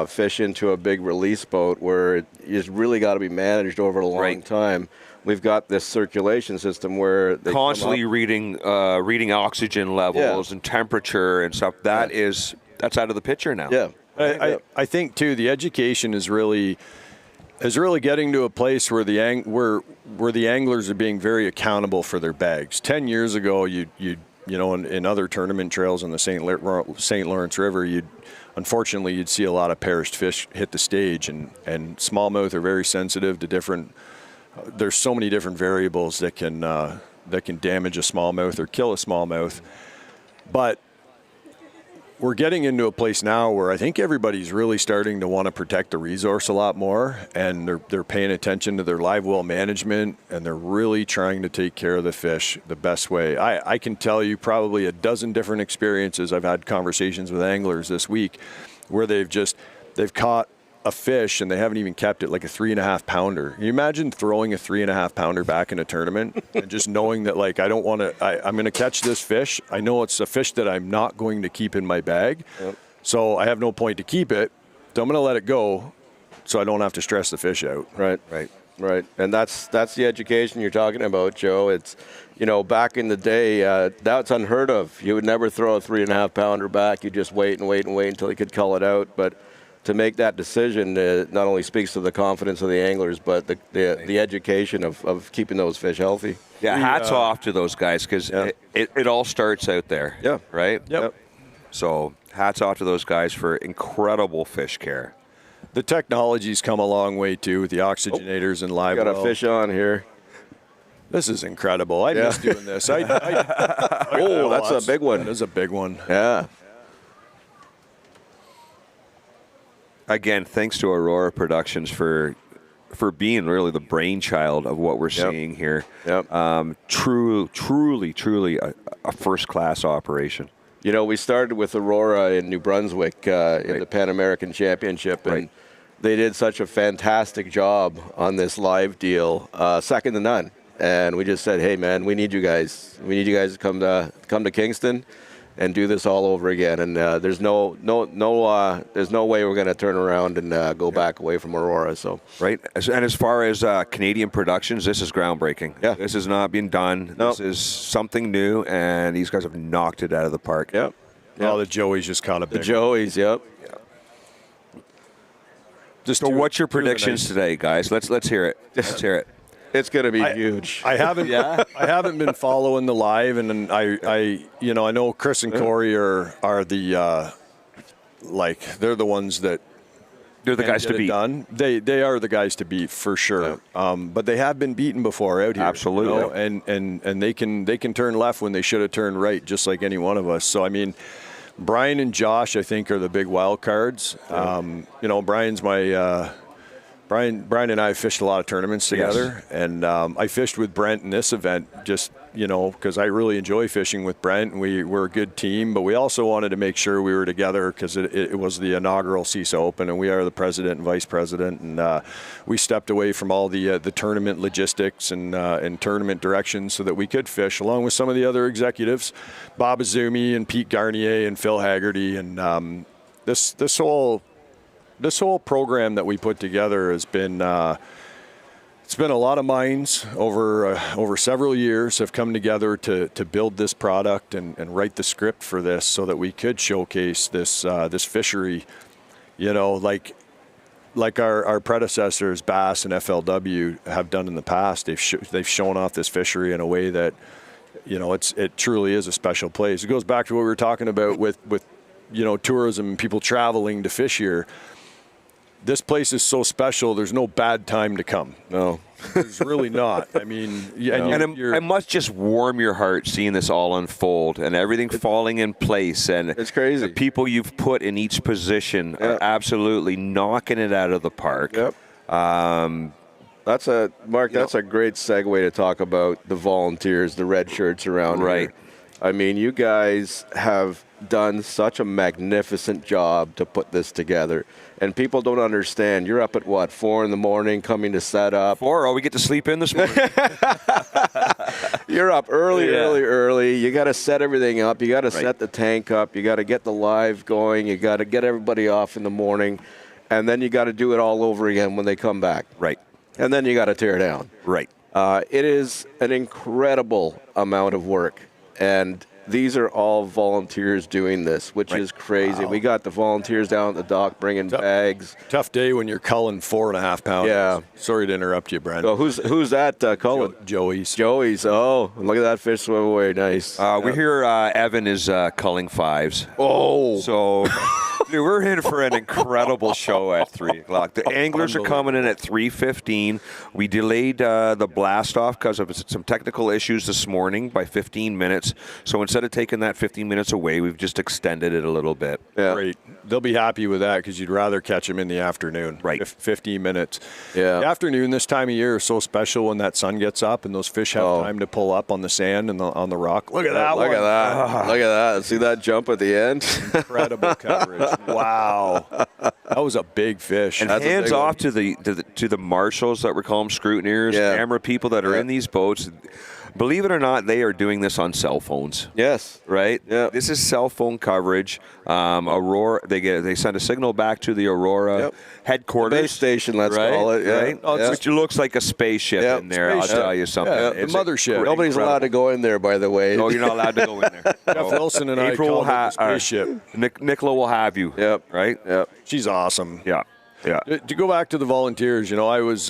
Speaker 7: fish into a big release boat where it's really got to be managed over a long time, we've got this circulation system where they
Speaker 2: constantly reading oxygen levels and temperature and stuff. That's out of the picture now.
Speaker 5: Yeah. I think too the education is really getting to a place where the anglers are being very accountable for their bags. 10 years ago, in other tournament trails in the St. Lawrence River, unfortunately you'd see a lot of perished fish hit the stage, and smallmouth are very sensitive to different. There's so many different variables that can damage a smallmouth or kill a smallmouth, but we're getting into a place now where I think everybody's really starting to want to protect the resource a lot more, and they're paying attention to their live well management, and they're really trying to take care of the fish the best way. I can tell you probably a dozen different experiences. I've had conversations with anglers this week where they've caught a fish and they haven't even kept it, like a 3.5 pounder. Can you imagine throwing a 3.5 pounder back in a tournament and just knowing that, like, I'm going to catch this fish. I know it's a fish that I'm not going to keep in my bag. Yep. So I have no point to keep it. So I'm going to let it go so I don't have to stress the fish out.
Speaker 7: Right. And that's the education you're talking about, Joe. It's, back in the day, that's unheard of. You would never throw a 3.5 pounder back. You just wait until you could cull it out. But to make that decision not only speaks to the confidence of the anglers, but the education of keeping those fish healthy.
Speaker 2: Yeah, hats off to those guys, because it all starts out there.
Speaker 7: Yeah.
Speaker 2: Right?
Speaker 5: Yep.
Speaker 2: So hats off to those guys for incredible fish care.
Speaker 5: The technology's come a long way, too, with the oxygenators and live well.
Speaker 7: Got a fish on here.
Speaker 5: This is incredible. I miss doing this.
Speaker 7: That's a big one.
Speaker 5: That is a big one.
Speaker 7: Yeah.
Speaker 2: Again, thanks to Aurora Productions for being really the brainchild of what we're seeing here.
Speaker 7: Yep.
Speaker 2: Truly a first-class operation.
Speaker 7: We started with Aurora in New Brunswick in the Pan American Championship, and they did such a fantastic job on this live deal, second to none. And we just said, hey, man, we need you guys. We need you guys to come to Kingston and do this all over again. And there's no way we're going to turn around and go back away from Aurora. So
Speaker 2: and as far as Canadian productions, this is groundbreaking.
Speaker 7: Yeah,
Speaker 2: this has not been done. Nope. This is something new, and these guys have knocked it out of the park.
Speaker 7: Yep.
Speaker 5: Oh, the Joey's just caught a big.
Speaker 7: The Joey's, yep.
Speaker 2: So what's your predictions today, guys? Let's hear it. Let's hear it.
Speaker 7: It's going to be huge.
Speaker 5: I haven't been following the live, and I know Chris and Corey are the they're the ones that
Speaker 2: they're the guys to beat.
Speaker 5: Done. They are the guys to beat for sure. Yeah. But they have been beaten before out here.
Speaker 2: Absolutely.
Speaker 5: And they can turn left when they should have turned right, just like any one of us. So I mean, Brian and Josh, I think, are the big wild cards. Yeah. Brian's my. Brian and I fished a lot of tournaments together, and I fished with Brent in this event just, because I really enjoy fishing with Brent, and we're a good team, but we also wanted to make sure we were together because it was the inaugural CISA Open, and we are the president and vice president, and we stepped away from all the tournament logistics and tournament directions so that we could fish, along with some of the other executives, Bob Azumi and Pete Garnier and Phil Haggerty, and this whole program that we put together has been it's been a lot of minds over several years have come together to build this product and write the script for this so that we could showcase this fishery, like our predecessors Bass and FLW have done in the past. They've shown off this fishery in a way that it truly is a special place. It goes back to what we were talking about with tourism and people traveling to fish here. This place is so special, there's no bad time to come.
Speaker 7: No.
Speaker 5: There's really not. I mean,
Speaker 2: it must just warm your heart seeing this all unfold and everything falling in place. And
Speaker 7: it's crazy.
Speaker 2: The people you've put in each position are absolutely knocking it out of the park.
Speaker 7: Yep. That's a great segue to talk about the volunteers, the red shirts around here. I mean, you guys have done such a magnificent job to put this together. And people don't understand. You're up at what, 4 a.m. coming to set up?
Speaker 2: 4? Oh, we get to sleep in this morning.
Speaker 7: You're up early. You got to set everything up. You got to set the tank up. You got to get the live going. You got to get everybody off in the morning. And then you got to do it all over again when they come back.
Speaker 2: Right.
Speaker 7: And then you got to tear down.
Speaker 2: Right.
Speaker 7: It is an incredible amount of work. And these are all volunteers doing this, which is crazy. Wow. We got the volunteers down at the dock bringing bags.
Speaker 5: Tough day when you're culling 4.5 pounds.
Speaker 7: Yeah.
Speaker 5: Sorry to interrupt you, Brent.
Speaker 7: So who's that culling?
Speaker 5: Joey's.
Speaker 7: Oh, look at that fish swim away. Nice.
Speaker 2: We hear Evan is culling 5s.
Speaker 7: Oh.
Speaker 2: So dude, we're in for an incredible show at 3 o'clock. The anglers are coming in at 3:15. We delayed the blast off because of some technical issues this morning by 15 minutes. So instead of taking that 15 minutes away, we've just extended it a little bit.
Speaker 5: Yeah. Great. They'll be happy with that because you'd rather catch them in the afternoon.
Speaker 2: Right.
Speaker 5: 15 minutes.
Speaker 7: Yeah.
Speaker 5: The afternoon this time of year is so special when that sun gets up and those fish have time to pull up on the sand and on the rock. Look at that one.
Speaker 7: Look at that. Look at that. See that jump at the end?
Speaker 5: Incredible coverage. Wow. That was a big fish.
Speaker 2: And hands off to the marshals that we call them, scrutineers, camera people that are in these boats. Believe it or not, they are doing this on cell phones.
Speaker 7: Yes.
Speaker 2: Right?
Speaker 7: Yeah.
Speaker 2: This is cell phone coverage. Aurora, they send a signal back to the Aurora headquarters.
Speaker 7: Base station, let's call it. Yeah.
Speaker 2: Right? Which looks like a spaceship in there, I'll tell you something.
Speaker 5: Yeah, the mothership.
Speaker 7: Nobody's allowed to go in there, by the way.
Speaker 2: No, you're not allowed to go in there.
Speaker 5: Jeff Wilson and
Speaker 2: April
Speaker 5: I call it the spaceship.
Speaker 2: Nicola will have you.
Speaker 7: Yep.
Speaker 2: Right?
Speaker 7: Yep.
Speaker 5: She's awesome.
Speaker 2: Yeah. Yeah.
Speaker 5: To go back to the volunteers, I went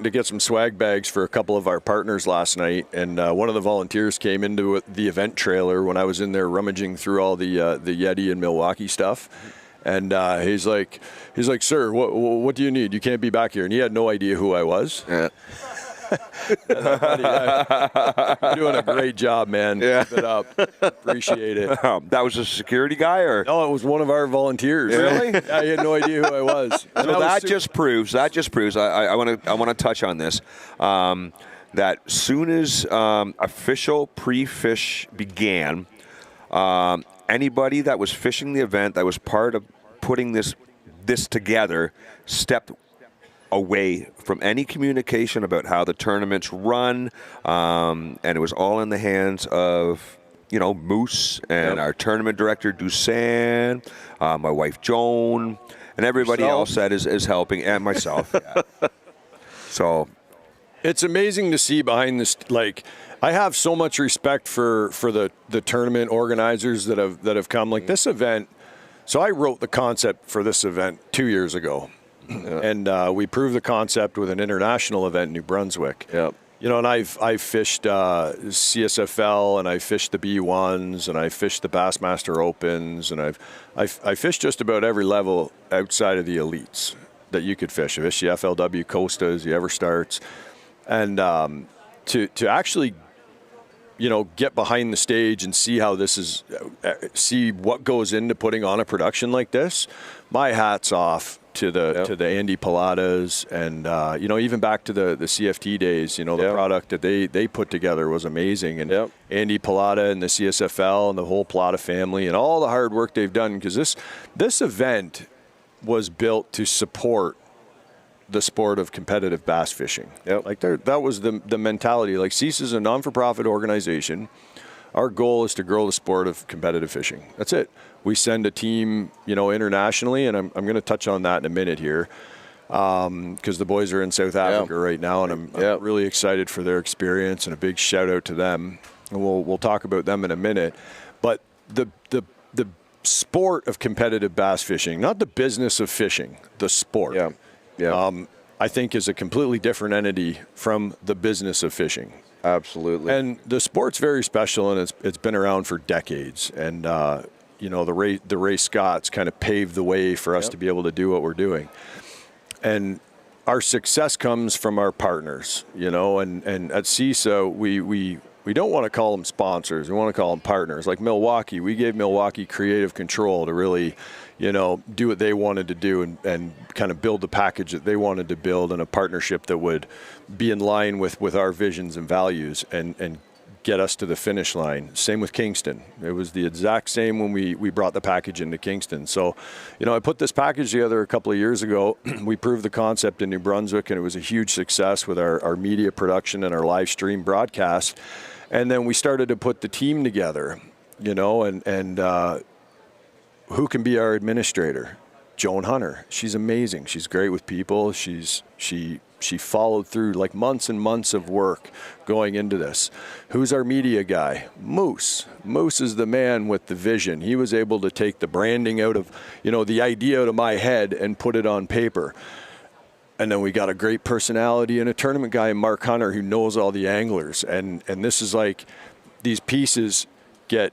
Speaker 5: to get some swag bags for a couple of our partners last night, and one of the volunteers came into the event trailer when I was in there rummaging through all the Yeti and Milwaukee stuff, and he's like, sir, what do you need? You can't be back here, and he had no idea who I was.
Speaker 7: Yeah.
Speaker 5: You're doing a great job, man.
Speaker 7: Yeah.
Speaker 5: Keep it up. Appreciate it.
Speaker 2: That was a security guy, or?
Speaker 5: No, it was one of our volunteers.
Speaker 2: Really?
Speaker 5: Yeah, he had no idea who I was.
Speaker 2: So that just proves. I want to touch on this. That soon as official pre-fish began, anybody that was fishing the event, that was part of putting this together, stepped away from any communication about how the tournaments run, and it was all in the hands of Moose and our tournament director Dusan, my wife Joan, and everybody else that is helping, and myself. So
Speaker 5: it's amazing to see behind this. Like, I have so much respect for the tournament organizers that have come. Like this event. So I wrote the concept for this event 2 years ago. And we proved the concept with an international event in New Brunswick.
Speaker 7: Yep.
Speaker 5: And I've fished CSFL, and I fished the B1s, and I fished the Bassmaster Opens, and I fished just about every level outside of the elites that you could fish. I fished the FLW Costas, the Everstarts, and to actually get behind the stage and see how this is, see what goes into putting on a production like this. My hat's off to the Andy Pilatas and even back to the CFT days. The product that they put together was amazing, and Andy Pilata and the CSFL and the whole Pilata family and all the hard work they've done, because this event was built to support the sport of competitive bass fishing. Like that was the mentality. Like CISA is a non-for-profit organization. Our goal is to grow the sport of competitive fishing. That's it. We send a team, internationally, and I'm going to touch on that in a minute here, because the boys are in South Africa right now, and I'm really excited for their experience, and a big shout out to them. And we'll talk about them in a minute. But the sport of competitive bass fishing, not the business of fishing, the sport. I think is a completely different entity from the business of fishing.
Speaker 7: Absolutely.
Speaker 5: And the sport's very special, and it's been around for decades. And the Ray Scotts kind of paved the way for us to be able to do what we're doing. And our success comes from our partners, and at CISA want to call them sponsors. We want to call them partners. Like Milwaukee, we gave Milwaukee creative control to really, do what they wanted to do and kind of build the package that they wanted to build, and a partnership that would be in line with our visions and values and get us to the finish line. Same with Kingston. It was the exact same when we brought the package into Kingston. So, I put this package together a couple of years ago. We proved the concept in New Brunswick, and it was a huge success with our media production and our live stream broadcast. And then we started to put the team together, and who can be our administrator? Joan Hunter. She's amazing. She's great with people. She followed through like months and months of work going into this. Who's our media guy? Moose. Moose is the man with the vision. He was able to take the branding out of, the idea out of my head and put it on paper. And then we got a great personality and a tournament guy, Mark Hunter, who knows all the anglers. And this is like, these pieces get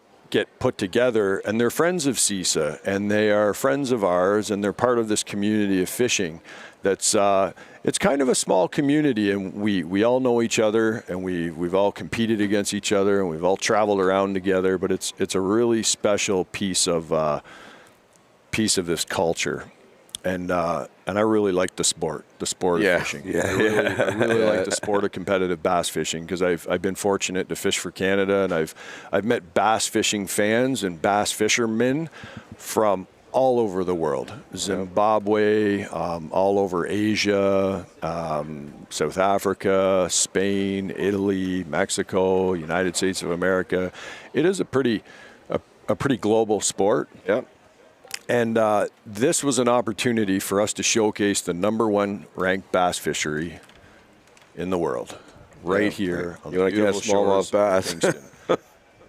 Speaker 5: put together, and they're friends of CISA, and they are friends of ours, and they're part of this community of fishing. That's it's kind of a small community, and we all know each other, and we've all competed against each other, and we've all traveled around together. But it's a really special piece of this culture. And I really like the sport of fishing.
Speaker 2: Yeah.
Speaker 5: I really like the sport of competitive bass fishing, because I've been fortunate to fish for Canada, and I've met bass fishing fans and bass fishermen from all over the world. Zimbabwe, all over Asia, South Africa, Spain, Italy, Mexico, United States of America. It is a pretty global sport.
Speaker 7: Yeah.
Speaker 5: And this was an opportunity for us to showcase the #1 ranked bass fishery in the world, right here on the beautiful shores of Kingston.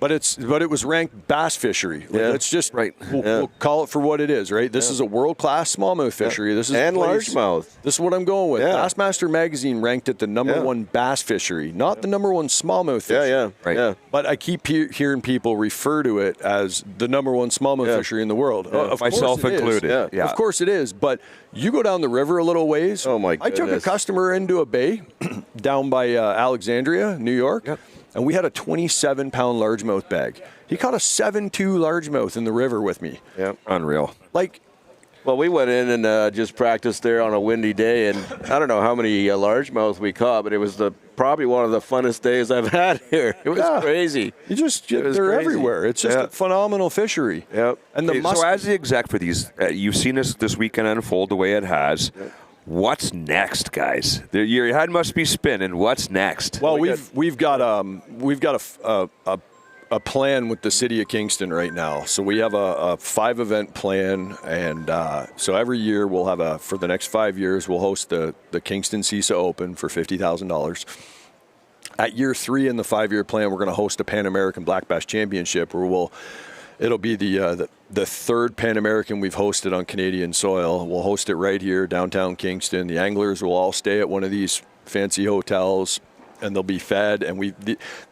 Speaker 5: But it was ranked bass fishery.
Speaker 7: Yeah.
Speaker 5: Let's just
Speaker 2: Right.
Speaker 5: We'll call it for what it is, right? This is a world-class smallmouth fishery. This is
Speaker 7: and largemouth.
Speaker 5: This is what I'm going with.
Speaker 7: Yeah.
Speaker 5: Bassmaster Magazine ranked it the #1 bass fishery, not the #1 smallmouth fishery.
Speaker 7: Yeah.
Speaker 2: Right.
Speaker 7: Yeah.
Speaker 5: But I keep hearing people refer to it as the #1 smallmouth fishery in the world. Of
Speaker 2: Myself
Speaker 5: course it is.
Speaker 2: included.
Speaker 5: Yeah. Of course it is. But you go down the river a little ways.
Speaker 7: Oh, my
Speaker 5: I took a
Speaker 7: goodness.
Speaker 5: customer into a bay down by Alexandria, New York, and we had a 27-pound largemouth bag. He caught a 7.2 largemouth in the river with me.
Speaker 7: Yeah.
Speaker 2: Unreal.
Speaker 7: Well, we went in and just practiced there on a windy day, and I don't know how many largemouth we caught, but it was probably one of the funnest days I've had here. It was crazy.
Speaker 5: They're
Speaker 7: crazy.
Speaker 5: everywhere. It's just a phenomenal fishery.
Speaker 7: Yep.
Speaker 5: And
Speaker 2: So as the exec for these, you've seen this weekend unfold the way it has. Yep. What's next, guys? Your head must be spinning. What's next?
Speaker 5: Well, we've got a plan with the city of Kingston right now. So we have a 5-event plan, and so every year we'll have for the next 5 years we'll host the Kingston CISA Open for $50,000. At year 3 in the 5-year plan, we're going to host a Pan American Black Bass Championship, where it'll be the third Pan American we've hosted on Canadian soil. We'll host it right here downtown Kingston. The anglers will all stay at one of these fancy hotels, and they'll be fed. And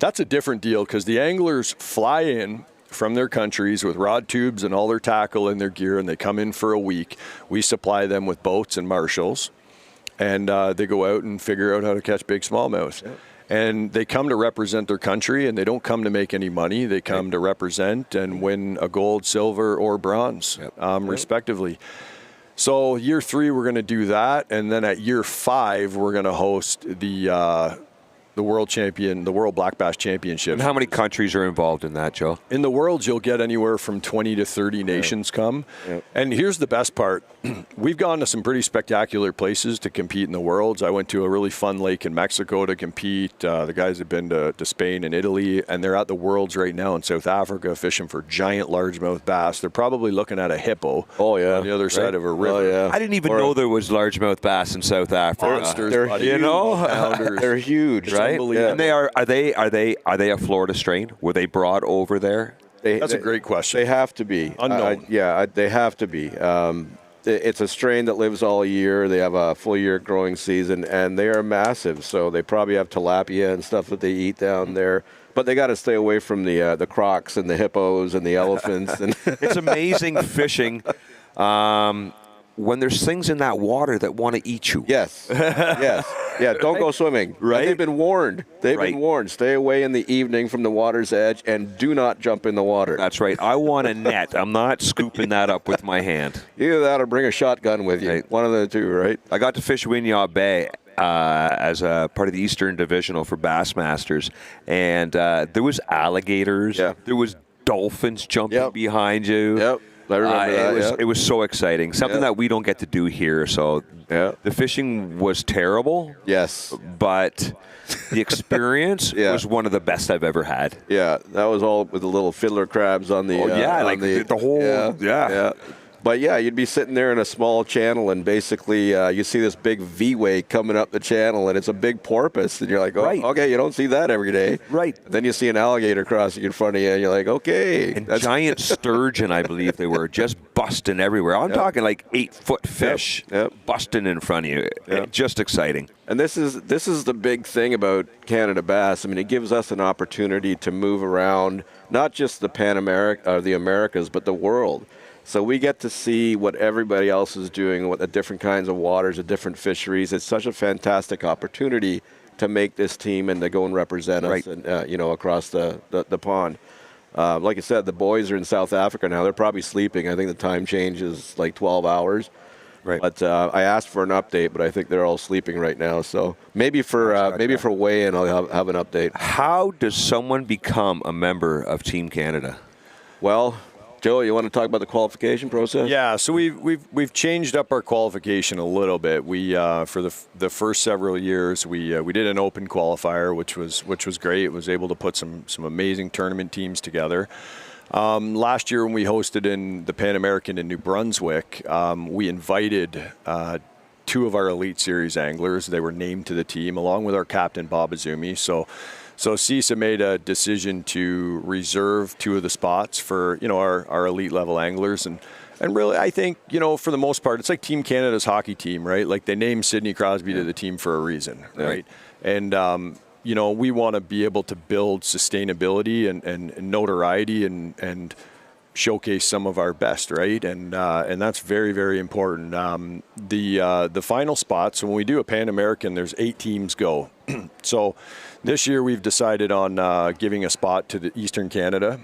Speaker 5: that's a different deal, because the anglers fly in from their countries with rod tubes and all their tackle and their gear, and they come in for a week. We supply them with boats and marshals, and they go out and figure out how to catch big smallmouth. Yeah. And they come to represent their country, and they don't come to make any money. They come to represent and win a gold, silver, or bronze, respectively. So year 3, we're going to do that. And then at year 5, we're going to host the World Black Bass Championship.
Speaker 2: And how many countries are involved in that, Joe?
Speaker 5: In the Worlds, you'll get anywhere from 20 to 30 nations come. Yep. And here's the best part. We've gone to some pretty spectacular places to compete in the Worlds. I went to a really fun lake in Mexico to compete. The guys have been to Spain and Italy, and they're at the Worlds right now in South Africa fishing for giant largemouth bass. They're probably looking at a hippo on the other side of a river.
Speaker 7: Oh, yeah.
Speaker 2: I didn't even know there was largemouth bass in South Africa.
Speaker 5: Monsters,
Speaker 7: they're
Speaker 5: buddy.
Speaker 7: They're huge,
Speaker 5: right?
Speaker 2: And they are they a Florida strain? Were they brought over there?
Speaker 5: That's a great question.
Speaker 7: They have to be.
Speaker 5: Unknown.
Speaker 7: They have to be. It's a strain that lives all year. They have a full year growing season, and they are massive. So they probably have tilapia and stuff that they eat down there. But they got to stay away from the crocs and the hippos and the elephants. And
Speaker 2: it's amazing fishing. when there's things in that water that want to eat you.
Speaker 7: Yes. Yes. Yeah, don't go swimming.
Speaker 2: Right.
Speaker 7: And they've been warned. They've been warned. Stay away in the evening from the water's edge and do not jump in the water.
Speaker 2: That's right. I want a net. I'm not scooping that up with my hand.
Speaker 7: Either that or bring a shotgun with you.
Speaker 2: Right.
Speaker 7: One of the two, right?
Speaker 2: I got to fish Winyah Bay as a part of the Eastern Divisional for Bassmasters, and there was alligators.
Speaker 7: Yeah.
Speaker 2: There was dolphins jumping behind you.
Speaker 7: Yep. I remember that.
Speaker 2: It was so exciting. Something that we don't get to do here. So the fishing was terrible.
Speaker 7: Yes.
Speaker 2: But the experience was one of the best I've ever had.
Speaker 7: Yeah, that was all with the little fiddler crabs on the.
Speaker 2: The whole. Yeah.
Speaker 7: But yeah, you'd be sitting there in a small channel, and basically you see this big V-wake coming up the channel, and it's a big porpoise, and you're like, oh, okay, you don't see that every day.
Speaker 2: Right.
Speaker 7: Then you see an alligator crossing in front of you, and you're like, okay.
Speaker 2: And giant sturgeon, I believe they were, just busting everywhere. I'm talking like 8-foot fish busting in front of you. Just exciting.
Speaker 7: And this is the big thing about Canada Bass. I mean, it gives us an opportunity to move around, not just the Americas, but the world. So we get to see what everybody else is doing, what the different kinds of waters, the different fisheries. It's such a fantastic opportunity to make this team and to go and represent us, and, across the pond. Like I said, the boys are in South Africa now. They're probably sleeping. I think the time change is like 12 hours.
Speaker 2: Right.
Speaker 7: But I asked for an update, but I think they're all sleeping right now. So maybe for weigh-in, I'll have an update.
Speaker 2: How does someone become a member of Team Canada?
Speaker 7: Well, Joe, you want to talk about the qualification process?
Speaker 5: Yeah, so we've changed up our qualification a little bit. We for the first several years we did an open qualifier, which was great. It was able to put some amazing tournament teams together. Last year when we hosted in the Pan American in New Brunswick, we invited 2 of our Elite Series anglers. They were named to the team along with our captain Bob Azumi. So CISA made a decision to reserve 2 of the spots for our elite level anglers, and really I think for the most part it's like Team Canada's hockey team, right? Like they named Sidney Crosby to the team for a reason, right? And we want to be able to build sustainability and notoriety and showcase some of our best, right? And that's very, very important. The final spots, when we do a Pan American, there's 8 teams go. So this year we've decided on giving a spot to the Eastern Canada,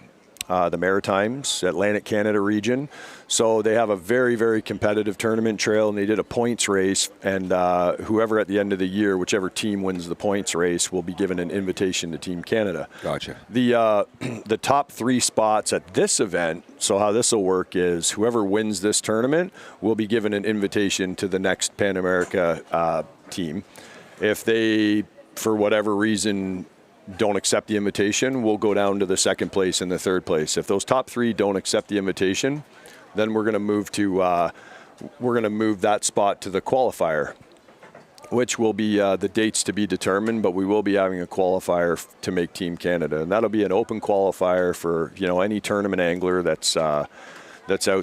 Speaker 5: the Maritimes, Atlantic Canada region. So they have a very, very competitive tournament trail, and they did a points race, and whoever at the end of the year, whichever team wins the points race, will be given an invitation to Team Canada.
Speaker 2: Gotcha.
Speaker 5: The top 3 spots at this event, so how this will work is whoever wins this tournament will be given an invitation to the next Pan America team. If they, for whatever reason, don't accept the invitation, we'll go down to the 2nd place and the 3rd place. If those top 3 don't accept the invitation, then we're going to move that spot to the qualifier, which will be the dates to be determined. But we will be having a qualifier to make Team Canada, and that'll be an open qualifier for any tournament angler that's out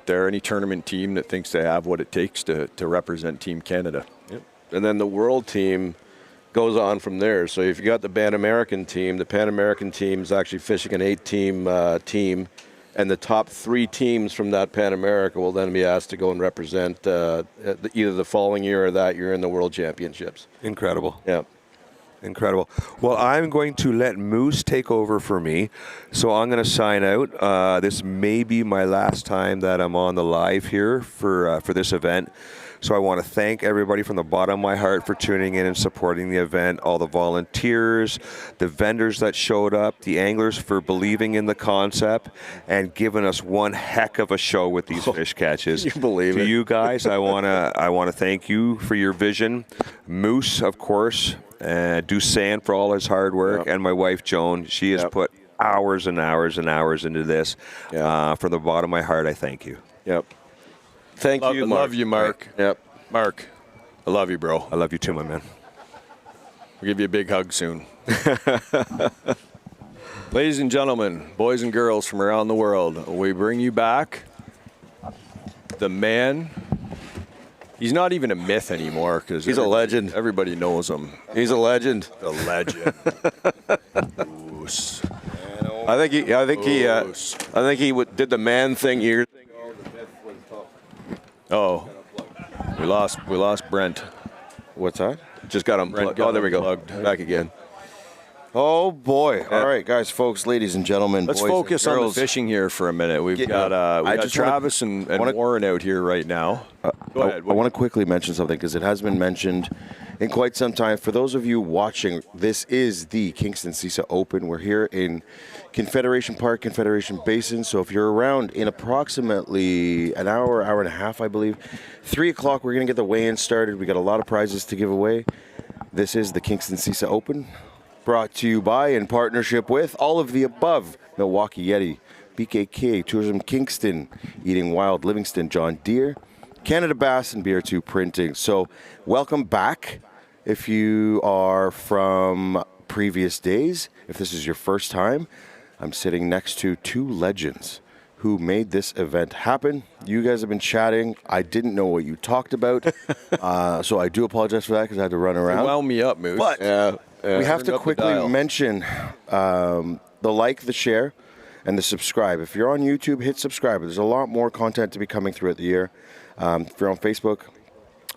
Speaker 5: there, any tournament team that thinks they have what it takes to represent Team Canada.
Speaker 7: Yep. And then the world team goes on from there. So if you got the Pan American team, the Pan American team is actually fishing an 8-team team, and the top 3 teams from that Pan America will then be asked to go and represent either the following year or that year in the World Championships.
Speaker 2: Incredible.
Speaker 7: Yeah.
Speaker 2: Incredible. Well, I'm going to let Moose take over for me, so I'm going to sign out. This may be my last time that I'm on the live here for this event. So I want to thank everybody from the bottom of my heart for tuning in and supporting the event, all the volunteers, the vendors that showed up, the anglers for believing in the concept and giving us one heck of a show with these fish catches.
Speaker 7: You believe it.
Speaker 2: To you guys, I want to thank you for your vision. Moose, of course, Dusan for all his hard work, and my wife Joan. She has put hours and hours and hours into this. From the bottom of my heart, I thank you.
Speaker 7: Yep. Thank you, Mark.
Speaker 5: Love you, Mark.
Speaker 7: Yep.
Speaker 5: Mark, I love you, bro.
Speaker 2: I love you too, my man.
Speaker 5: We'll give you a big hug soon. Ladies and gentlemen, boys and girls from around the world, we bring you back the man. He's not even a myth anymore because
Speaker 7: he's a legend.
Speaker 5: Everybody knows him.
Speaker 7: He's a legend.
Speaker 5: The legend. Moose.
Speaker 7: I think he did the man thing years ago.
Speaker 5: Oh. We lost Brent.
Speaker 1: What's that?
Speaker 7: Just got unplugged. Oh, there we go. Back again.
Speaker 1: Oh boy! All right, guys, folks, ladies and gentlemen,
Speaker 5: Let's
Speaker 1: boys
Speaker 5: focus
Speaker 1: and
Speaker 5: on the
Speaker 1: girls.
Speaker 5: fishing here for a minute. We've got Travis and Warren out here right now. Go ahead.
Speaker 1: I want to quickly mention something because it has been mentioned in quite some time. For those of you watching, this is the Kingston CISA Open. We're here in Confederation Park, Confederation Basin. So if you're around in approximately an hour, hour and a half, I believe, 3 o'clock, we're going to get the weigh-in started. We got a lot of prizes to give away. This is the Kingston CISA Open, brought to you by, in partnership with, all of the above: Milwaukee Yeti, BKK, Tourism Kingston, Eating Wild, Livingston, John Deere, Canada Bass, and BR2 Printing. So welcome back. If you are from previous days, if this is your first time, I'm sitting next to two legends who made this event happen. You guys have been chatting. I didn't know what you talked about, so I do apologize for that because I had to run around.
Speaker 5: Wound me up, Moose.
Speaker 1: But we have to
Speaker 5: Turned up the
Speaker 1: quickly
Speaker 5: dial.
Speaker 1: mention the like, the share, and the subscribe. If you're on YouTube, hit subscribe. There's a lot more content to be coming throughout the year. If you're on Facebook,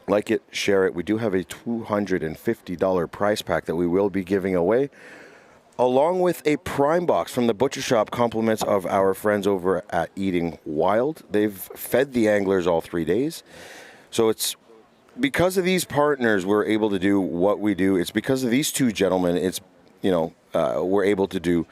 Speaker 1: like it, share it. We do have a $250 prize pack that we will be giving away, along with a Prime Box from the Butcher Shop, compliments of our friends over at Eating Wild. They've fed the anglers all 3 days. So it's because of these partners we're able to do what we do. It's because of these two gentlemen, we're able to do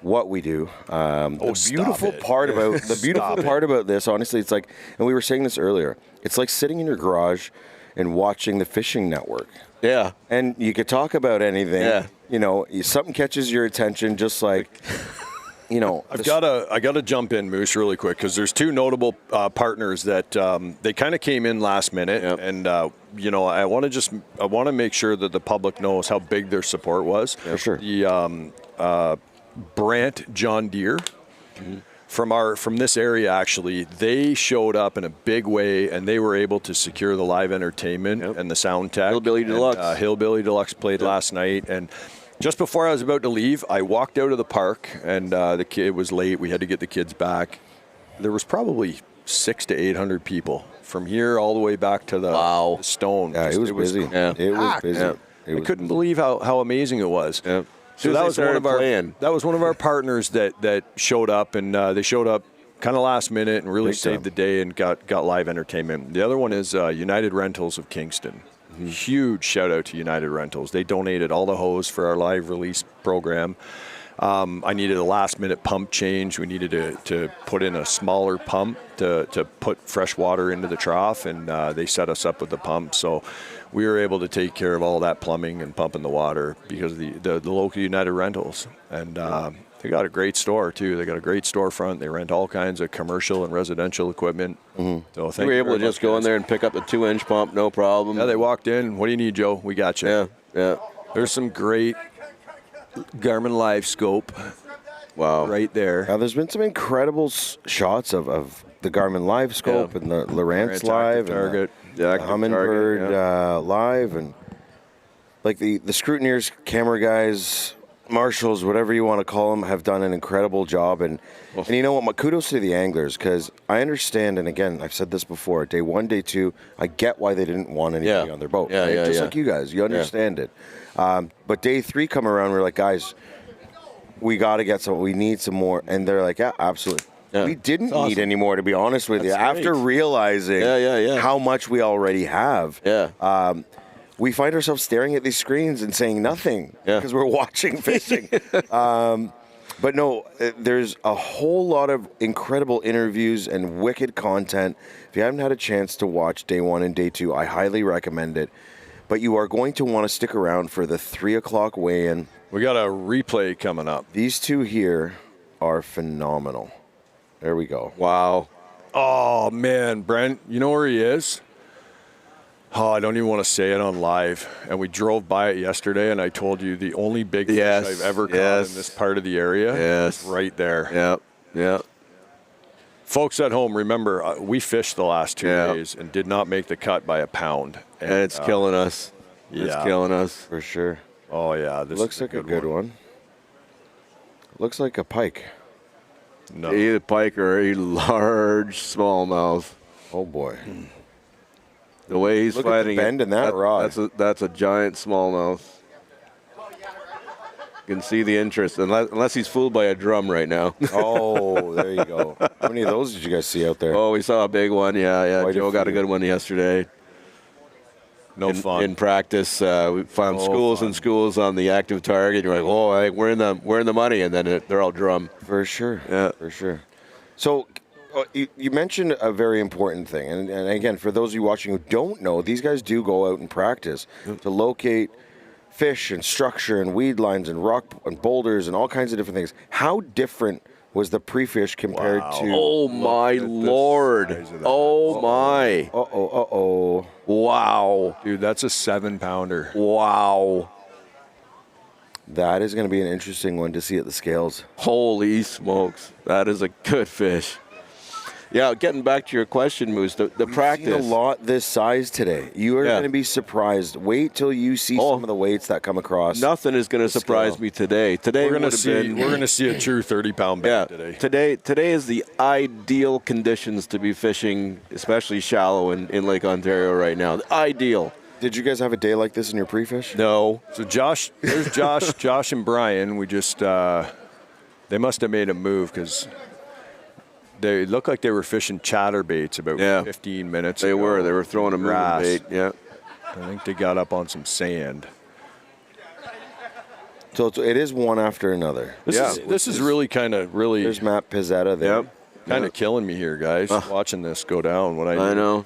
Speaker 1: what we do. The beautiful part about this, honestly, it's like, and we were saying this earlier, it's like sitting in your garage and watching the Fishing Network.
Speaker 7: Yeah.
Speaker 1: And you could talk about anything.
Speaker 7: Yeah.
Speaker 1: Something catches your attention, just like,
Speaker 5: I gotta jump in, Moose, really quick, because there's two notable partners that they kind of came in last minute, and I want to make sure that the public knows how big their support was.
Speaker 1: For sure.
Speaker 5: The Brant John Deere. Mm-hmm. From this area, actually, they showed up in a big way, and they were able to secure the live entertainment and the sound tech.
Speaker 7: Hillbilly Deluxe.
Speaker 5: Hillbilly Deluxe played last night, and just before I was about to leave, I walked out of the park, and it was late. We had to get the kids back. There was probably 600 to 800 people from here all the way back to the Stone.
Speaker 1: Yeah, it was busy. It was busy.
Speaker 5: Yeah. I couldn't believe how amazing it was.
Speaker 7: Yeah.
Speaker 5: So that was one of our partners that showed up, and they showed up kind of last minute and really saved the day and got live entertainment. The other one is United Rentals of Kingston. Mm-hmm. Huge shout out to United Rentals. They donated all the hose for our live release program. I needed a last minute pump change. We needed to put in a smaller pump to put fresh water into the trough, and they set us up with the pump. So we were able to take care of all that plumbing and pumping the water because of the local United Rentals. And they got a great store, too. They got a great storefront. They rent all kinds of commercial and residential equipment. Mm-hmm. So
Speaker 7: we were able to just go in there and pick up the 2-inch pump, no problem.
Speaker 5: Yeah, they walked in. What do you need, Joe? We got you.
Speaker 7: Yeah.
Speaker 5: There's some great Garmin Live Scope.
Speaker 7: Wow.
Speaker 5: Right there.
Speaker 1: Now, there's been some incredible shots of the Garmin Live Scope and the Lowrance Live
Speaker 5: Target.
Speaker 1: and the Humminbird Live, and like the Scrutineers, camera guys, marshals, whatever you want to call them, have done an incredible job. And you know what? My kudos to the anglers, because I understand, and again, I've said this before, day one, day two, I get why they didn't want anybody on their boat. Just like you guys. You understand it. But day three come around, we're like, guys, we got to get some, we need some more. And they're like, yeah, absolutely. Yeah. We didn't need any more, to be honest with you. After realizing how much we already have, we find ourselves staring at these screens and saying nothing because we're watching fishing. But no, there's a whole lot of incredible interviews and wicked content. If you haven't had a chance to watch day one and day two, I highly recommend it. But you are going to want to stick around for the 3 o'clock weigh-in.
Speaker 5: We got a replay coming up.
Speaker 1: These two here are phenomenal. There we go.
Speaker 5: Wow. Oh, man, Brent, you know where he is? Oh, I don't even want to say it on live. And we drove by it yesterday, and I told you the only big fish I've ever caught in this part of the area is right there.
Speaker 7: Yeah.
Speaker 5: Folks at home, remember, we fished the last 2 days and did not make the cut by a pound.
Speaker 7: And it's killing us. It's killing us.
Speaker 1: For sure.
Speaker 5: Oh, yeah. This
Speaker 1: looks like a good one. Looks like a pike.
Speaker 7: No. Either pike or a large smallmouth.
Speaker 1: Oh, boy.
Speaker 7: The way he's
Speaker 1: Look at the
Speaker 7: fighting
Speaker 1: bend in that rod.
Speaker 7: That's a giant smallmouth. You can see the interest, unless he's fooled by a drum right now.
Speaker 1: Oh, there you go. How many of those did you guys see out there?
Speaker 7: Oh, we saw a big one. Yeah.
Speaker 1: Quite a
Speaker 7: Joe got a
Speaker 1: few.
Speaker 7: good one yesterday.
Speaker 5: Fun.
Speaker 7: In practice, we found schools and schools on the active target. You're like, oh, we're in the money, and then they're all drum.
Speaker 1: For sure.
Speaker 7: Yeah.
Speaker 1: For sure. So you mentioned a very important thing. And again, for those of you watching who don't know, these guys do go out and practice to locate fish and structure and weed lines and rock and boulders and all kinds of different things. How different was the pre-fish compared to...
Speaker 7: Oh, my Lord. Oh, my.
Speaker 1: Uh-oh.
Speaker 7: Wow.
Speaker 5: Dude, that's a 7-pounder.
Speaker 7: Wow.
Speaker 1: That is going to be an interesting one to see at the scales.
Speaker 7: Holy smokes. That is a good fish. Yeah, getting back to your question, Moose, the practice.
Speaker 1: We've seen a lot this size today. You are going to be surprised. Wait till you see some of the weights that come across.
Speaker 7: Nothing is going to surprise me today. Today
Speaker 5: we're going to see a true 30-pound bait today.
Speaker 7: Today is the ideal conditions to be fishing, especially shallow in Lake Ontario right now. Ideal.
Speaker 1: Did you guys have a day like this in your pre-fish?
Speaker 7: No.
Speaker 5: So there's Josh and Brian. We just they must have made a move because they looked like they were fishing chatterbaits about 15 minutes ago.
Speaker 7: They were throwing a moving bait. Yeah.
Speaker 5: I think they got up on some sand.
Speaker 1: So it is one after another.
Speaker 5: This is really kind of
Speaker 1: There's Matt Pizzetta there.
Speaker 7: Yep.
Speaker 5: Kind of killing me here, guys. Watching this go down.
Speaker 7: I know.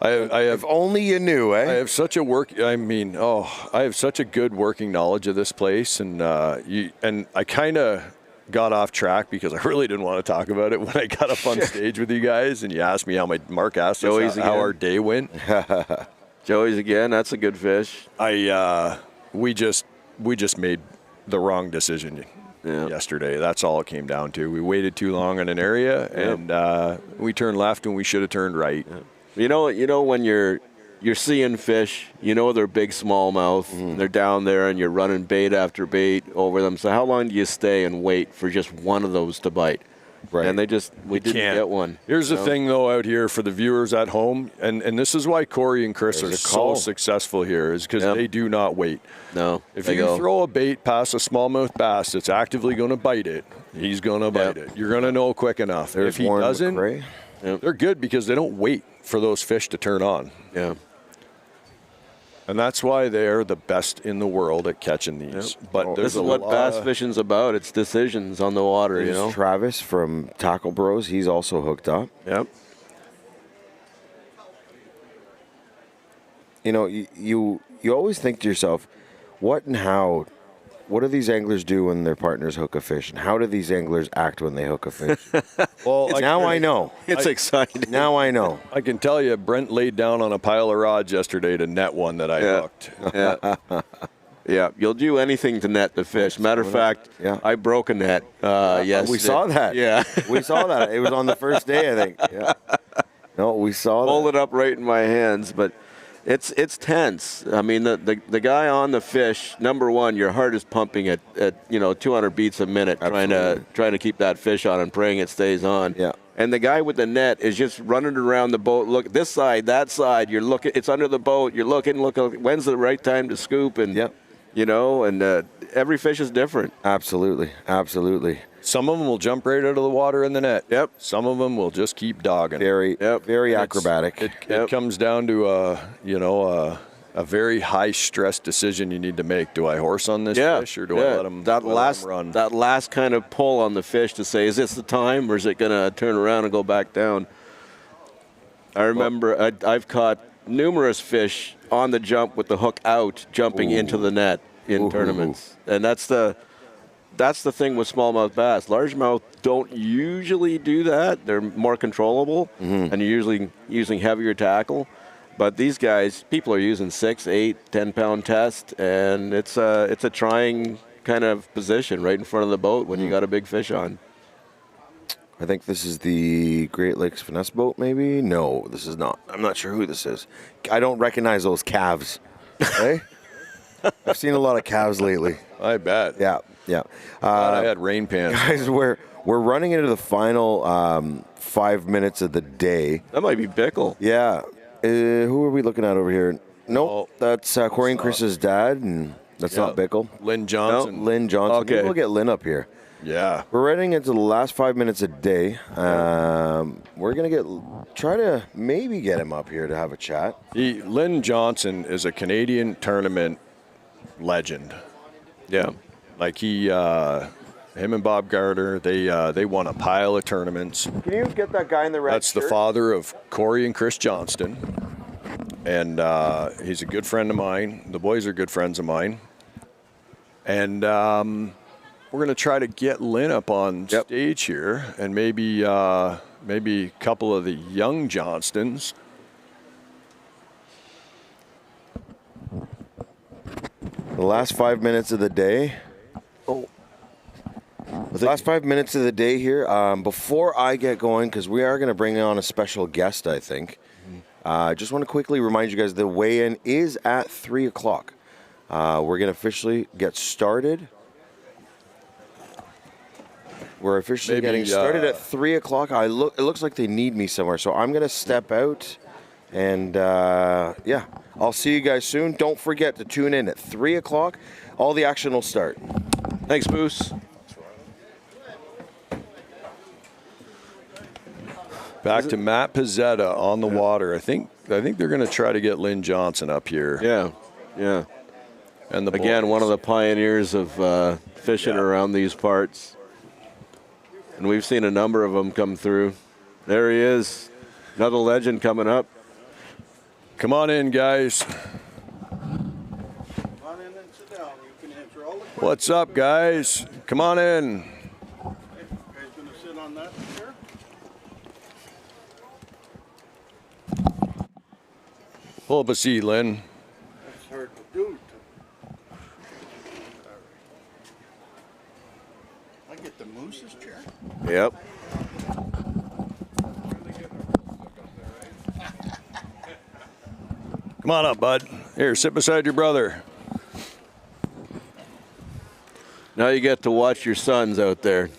Speaker 5: I have.
Speaker 1: If only you knew, eh?
Speaker 5: I have such I have such a good working knowledge of this place, and I kind of got off track because I really didn't want to talk about it when I got up on stage with you guys, and you asked me Mark asked us how our day went.
Speaker 7: Joey's again. That's a good fish.
Speaker 5: We just made the wrong decision yesterday. That's all it came down to. We waited too long in an area, and we turned left, and we should have turned right.
Speaker 7: You know when you're seeing fish, they're big smallmouth, they're down there, and you're running bait after bait over them. So how long do you stay and wait for just one of those to bite? Right. And we didn't get one.
Speaker 5: Here's the thing, though, out here for the viewers at home, and this is why Corey and Chris are so successful here, is because they do not wait.
Speaker 7: No.
Speaker 5: If you throw a bait past a smallmouth bass that's actively going to bite it, he's going to bite it. You're going to know quick enough. If he doesn't, they're good because they don't wait for those fish to turn on.
Speaker 7: Yeah.
Speaker 5: And that's why they're the best in the world at catching these. But
Speaker 7: this is what bass fishing's about. It's decisions on the water,
Speaker 1: Travis from Tackle Bros, he's also hooked up.
Speaker 7: Yep.
Speaker 1: You always think to yourself, what do these anglers do when their partners hook a fish, and how do these anglers act when they hook a fish?
Speaker 5: Well,
Speaker 1: now I know.
Speaker 7: It's exciting.
Speaker 1: Now I know.
Speaker 5: I can tell you, Brent laid down on a pile of rods yesterday to net one that I hooked.
Speaker 7: Yeah. Yeah, you'll do anything to net the fish. Matter of fact, I broke a net yesterday.
Speaker 1: We saw that.
Speaker 7: Yeah.
Speaker 1: We saw that. It was on the first day, I think. Yeah. No, we saw that.
Speaker 7: Hold it up right in my hands, but it's tense. I mean, the guy on the fish, number one, your heart is pumping at 200 beats a minute, trying to keep that fish on and praying it stays on.
Speaker 1: Yeah.
Speaker 7: And the guy with the net is just running around the boat. Look this side, that side. You're looking. It's under the boat. You're looking. When's the right time to scoop? And every fish is different.
Speaker 1: Absolutely.
Speaker 5: Some of them will jump right out of the water in the net.
Speaker 7: Yep.
Speaker 5: Some of them will just keep dogging.
Speaker 1: Very acrobatic.
Speaker 5: It comes down to a very high stress decision you need to make. Do I horse on this fish, or do I let him run?
Speaker 7: That last kind of pull on the fish to say, is this the time, or is it going to turn around and go back down? I remember I've caught numerous fish on the jump with the hook out, jumping into the net in tournaments, and that's the thing with smallmouth bass. Largemouth don't usually do that. They're more controllable, and you're usually using heavier tackle. But these guys, people are using 6, 8, 10-pound test, and it's a trying kind of position right in front of the boat when you got a big fish on.
Speaker 1: I think this is the Great Lakes Finesse boat, maybe? No, this is not. I'm not sure who this is. I don't recognize those calves. Hey? I've seen a lot of calves lately.
Speaker 5: I bet.
Speaker 1: Yeah.
Speaker 5: I had rain pants.
Speaker 1: Guys, we're running into the final 5 minutes of the day.
Speaker 7: That might be Bickle.
Speaker 1: Yeah. who are we looking at over here? Nope, that's Corey and Chris's dad, and that's not Bickle.
Speaker 5: Lynn Johnson.
Speaker 1: No, Lynn Johnson.
Speaker 7: Okay.
Speaker 1: Maybe we'll get Lynn up here.
Speaker 5: Yeah.
Speaker 1: We're running into the last 5 minutes a day. We're going to try to maybe get him up here to have a chat.
Speaker 5: Lynn Johnson is a Canadian tournament legend.
Speaker 7: Yeah.
Speaker 5: Like him and Bob Gardner, they won a pile of tournaments.
Speaker 1: Can you get that guy in the red
Speaker 5: That's the father of Corey and Chris Johnston. And he's a good friend of mine. The boys are good friends of mine. And we're going to try to get Lynn up on stage here, and maybe a couple of the young Johnstons.
Speaker 1: The last 5 minutes of the day. The last 5 minutes of the day here. Before I get going, because we are going to bring on a special guest, I think. I just want to quickly remind you guys the weigh-in is at 3 o'clock. We're going to officially get started. We're officially getting started at 3 o'clock. It looks like they need me somewhere, so I'm going to step out. And, I'll see you guys soon. Don't forget to tune in at 3 o'clock. All the action will start.
Speaker 7: Thanks, Moose.
Speaker 5: Back to Matt Pizzetta on the water. I think they're going to try to get Lynn Johnson up here.
Speaker 7: Yeah.
Speaker 5: And
Speaker 7: again, one of the pioneers of fishing around these parts. And we've seen a number of them come through. There he is. Another legend coming up.
Speaker 5: Come on in, guys. What's up, guys? Come on in.
Speaker 8: Guys gonna sit on that chair?
Speaker 5: Pull up a seat, Lynn.
Speaker 8: That's hard to do. I get the moose's chair.
Speaker 7: Yep.
Speaker 5: Come on up, bud. Here, sit beside your brother.
Speaker 7: Now you get to watch your sons out there.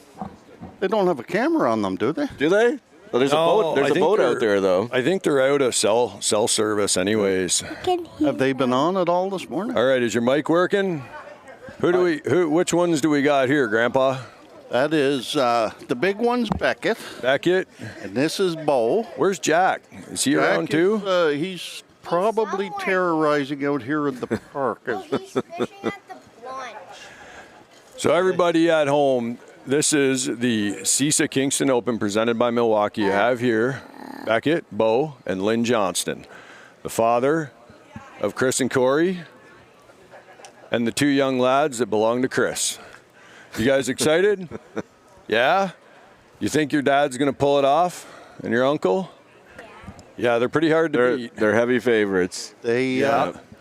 Speaker 8: They don't have a camera on them, do they?
Speaker 7: Do they? Well, there's a boat. There's a boat out there, though.
Speaker 5: I think they're out of cell service, anyways.
Speaker 8: Have they been on at all this morning?
Speaker 5: All right, is your mic working? Which ones do we got here, Grandpa?
Speaker 8: That is the big one's Beckett.
Speaker 5: Beckett.
Speaker 8: And this is Bo.
Speaker 5: Where's Jack? Is he around too?
Speaker 8: He's probably terrorizing out here in the park.
Speaker 6: He's fishing at the plunge.
Speaker 5: So everybody at home, this is the CISA Kingston Open presented by Milwaukee. You have here Beckett, Bo, and Lynn Johnston, the father of Chris and Corey, and the two young lads that belong to Chris. You guys excited? Yeah? You think your dad's going to pull it off? And your uncle? Yeah, they're pretty hard to beat.
Speaker 7: They're heavy favorites.
Speaker 8: They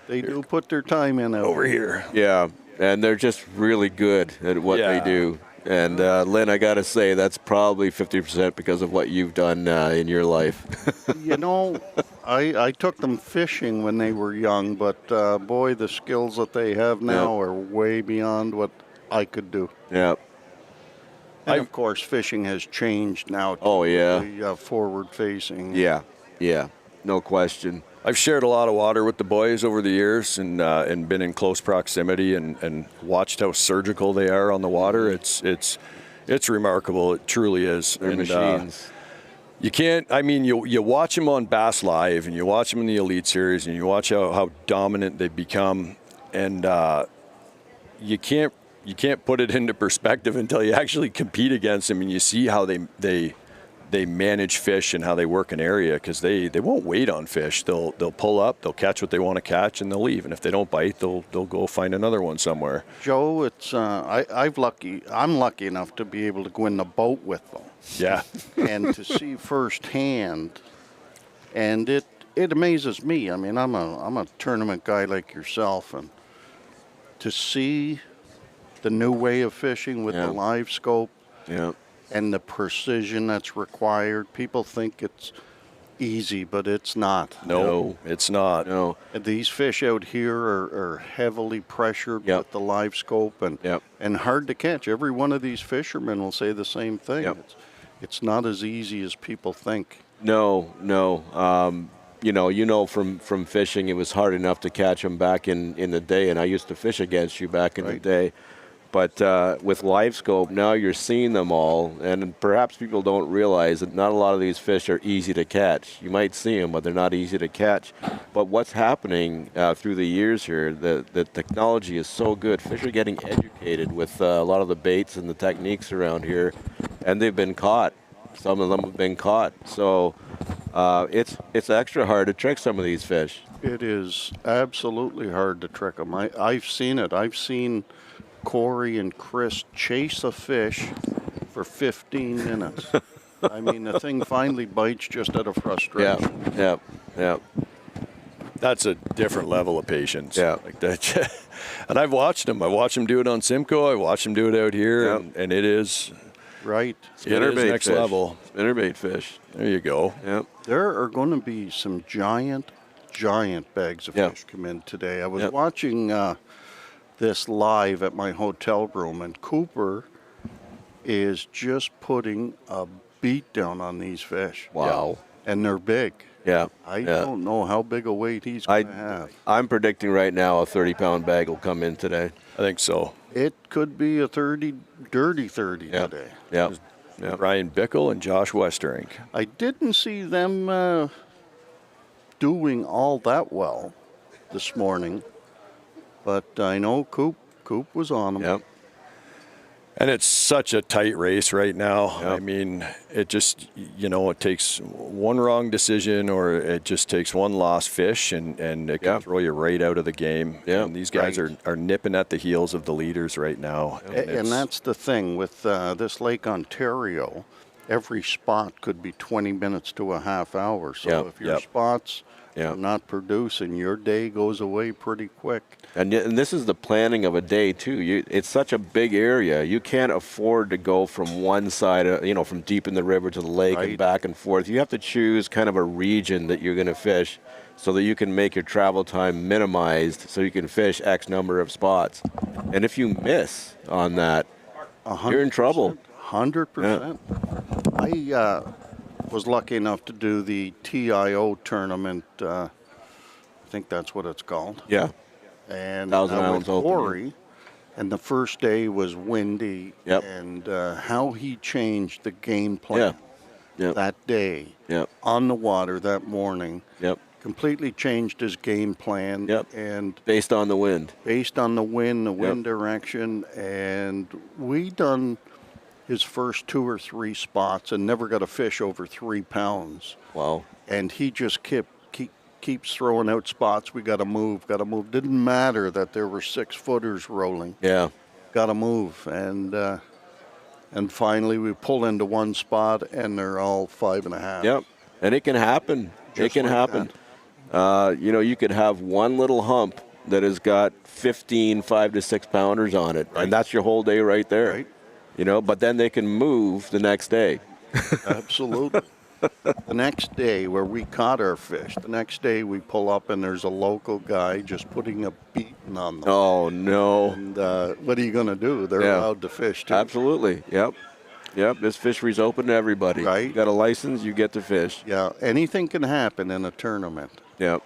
Speaker 8: do put their time in
Speaker 5: over here.
Speaker 7: Yeah, and they're just really good at what they do. And Lynn, I got to say, that's probably 50% because of what you've done in your life.
Speaker 8: You know, I took them fishing when they were young, but boy, the skills that they have now are way beyond what I could do.
Speaker 7: Yeah.
Speaker 8: And of course, fishing has changed now. Forward facing.
Speaker 7: Yeah, no question.
Speaker 5: I've shared a lot of water with the boys over the years and been in close proximity and watched how surgical they are on the water. It's remarkable. It truly is.
Speaker 7: They're machines.
Speaker 5: You can't, you watch them on Bass Live and you watch them in the Elite Series and you watch how dominant they become, and you can't put it into perspective until you actually compete against them and you see how they manage fish and how they work an area, because they won't wait on fish. They'll pull up, they'll catch what they want to catch, and they'll leave. And if they don't bite, they'll go find another one somewhere.
Speaker 8: Joe, it's I'm lucky enough to be able to go in the boat with them.
Speaker 5: Yeah.
Speaker 8: And to see firsthand, and it amazes me. I mean, I'm a tournament guy like yourself, and to see the new way of fishing with the live scope.
Speaker 7: Yeah.
Speaker 8: And the precision that's required. People think it's easy, but it's not.
Speaker 5: No, it's not.
Speaker 7: No.
Speaker 8: And these fish out here are heavily pressured with the live scope and hard to catch. Every one of these fishermen will say the same thing. It's not as easy as people think.
Speaker 7: No. from fishing, it was hard enough to catch them back in the day, and I used to fish against you back in the day. But with live scope, now you're seeing them all, and perhaps people don't realize that not a lot of these fish are easy to catch. You might see them, but they're not easy to catch. But what's happening through the years here, the technology is so good. Fish are getting educated with a lot of the baits and the techniques around here, and they've been caught. Some of them have been caught. So it's extra hard to trick some of these fish.
Speaker 8: It is absolutely hard to trick them. I've seen it. I've seen Corey and Chris chase a fish for 15 minutes. I mean, the thing finally bites just out of frustration.
Speaker 7: Yeah.
Speaker 5: That's a different level of patience.
Speaker 7: Yeah.
Speaker 5: Like that. And I've watched them. I watched them do it on Simcoe. I watched them do it out here, and it is
Speaker 8: right.
Speaker 5: Spinnerbait next
Speaker 7: fish.
Speaker 5: level.
Speaker 7: Spinnerbait fish.
Speaker 5: There you go.
Speaker 7: Yep.
Speaker 8: There are going to be some giant bags of fish come in today. I was watching this live at my hotel room, and Cooper is just putting a beat down on these fish.
Speaker 7: Wow.
Speaker 8: And they're big.
Speaker 7: Yeah.
Speaker 8: I don't know how big a weight he's going to have.
Speaker 7: I'm predicting right now a 30-pound bag will come in today.
Speaker 5: I think so.
Speaker 8: It could be a dirty 30 today.
Speaker 7: Yeah.
Speaker 5: Ryan Bickle and Josh Westerink.
Speaker 8: I didn't see them doing all that well this morning, but I know Coop was on them.
Speaker 7: Yep.
Speaker 5: And it's such a tight race right now. Yep. I mean, it just, it takes one wrong decision, or it just takes one lost fish, and it can throw you right out of the game.
Speaker 7: Yeah.
Speaker 5: And these guys are nipping at the heels of the leaders right now.
Speaker 8: And that's the thing with this Lake Ontario. Every spot could be 20 minutes to a half hour. So if your spots are not producing, your day goes away pretty quick.
Speaker 7: And this is the planning of a day too. It's such a big area. You can't afford to go from one side, from deep in the river to the lake and back and forth. You have to choose kind of a region that you're going to fish, so that you can make your travel time minimized, so you can fish X number of spots. And if you miss on that, you're in trouble.
Speaker 8: 100%. I was lucky enough to do the TIO tournament. I think that's what it's called.
Speaker 7: Yeah.
Speaker 8: And
Speaker 7: Thousand
Speaker 8: with
Speaker 7: Islands
Speaker 8: Corey, and the first day was windy.
Speaker 7: Yep.
Speaker 8: And how he changed the game plan that day on the water that morning.
Speaker 7: Yep.
Speaker 8: Completely changed his game plan.
Speaker 7: Yep.
Speaker 8: And
Speaker 7: based on the wind.
Speaker 8: Based on the wind direction, and we done his first 2 or 3 spots and never got a fish over 3 pounds.
Speaker 7: Wow.
Speaker 8: And he just keeps throwing out spots. We got to move. Didn't matter that there were 6-footers rolling.
Speaker 7: Yeah.
Speaker 8: Got to move. And finally we pull into one spot, and they're all 5.5.
Speaker 7: Yep. And it can happen. It can happen. You could have one little hump that has got 15 5 to 6 pounders on it, and that's your whole day right there.
Speaker 8: Right.
Speaker 7: But then they can move the next day.
Speaker 8: Absolutely. The next day where we caught our fish, the next day we pull up and there's a local guy just putting a beating on them.
Speaker 7: Oh, no.
Speaker 8: And what are you going to do? They're allowed to fish, too.
Speaker 7: Absolutely. Yep. This fishery's open to everybody.
Speaker 8: Right.
Speaker 7: You got a license, you get to fish.
Speaker 8: Yeah, anything can happen in a tournament.
Speaker 7: Yep.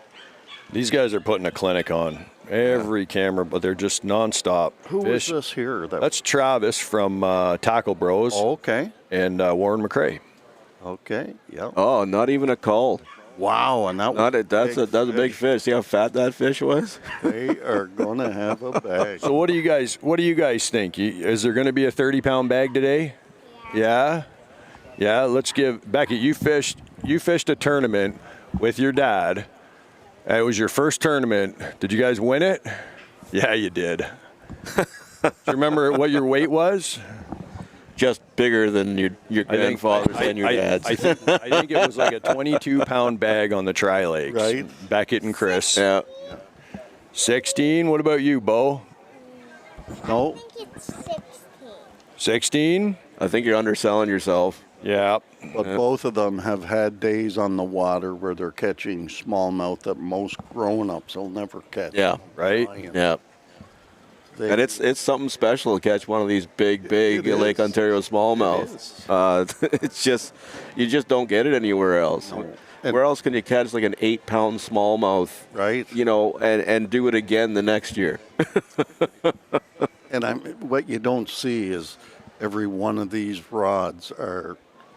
Speaker 5: These guys are putting a clinic on. Every camera, but they're just nonstop.
Speaker 8: Who is this here?
Speaker 5: That's Travis from Tackle Bros.
Speaker 8: Oh, okay.
Speaker 5: And Warren McRae.
Speaker 8: Okay, yeah.
Speaker 7: Oh, not even a cull.
Speaker 8: Wow, and that's
Speaker 7: a big fish. See how fat that fish was?
Speaker 8: They are going to have a bag.
Speaker 5: So what do you guys think? Is there going to be a 30-pound bag today? Yeah. Let's give Becky. You fished a tournament with your dad. It was your first tournament. Did you guys win it? Yeah, you did. Do you remember what your weight was?
Speaker 7: Just bigger than your grandfather's and your dad's.
Speaker 5: I think it was like a 22-pound bag on the tri-legs.
Speaker 8: Right.
Speaker 5: Beckett and Chris.
Speaker 7: Yeah.
Speaker 5: 16. What about you, Bo?
Speaker 8: No.
Speaker 6: I think it's 16.
Speaker 5: 16?
Speaker 7: I think you're underselling yourself.
Speaker 5: Yeah.
Speaker 8: But both of them have had days on the water where they're catching smallmouth that most grown-ups will never catch.
Speaker 7: Yeah.
Speaker 5: Right?
Speaker 7: Yeah. And it's something special to catch one of these big Lake Ontario smallmouth. It's just, you just don't get it anywhere else. Where else can you catch like an 8-pound smallmouth?
Speaker 8: Right.
Speaker 7: You know, and do it again the next year.
Speaker 8: And what you don't see is every one of these rods are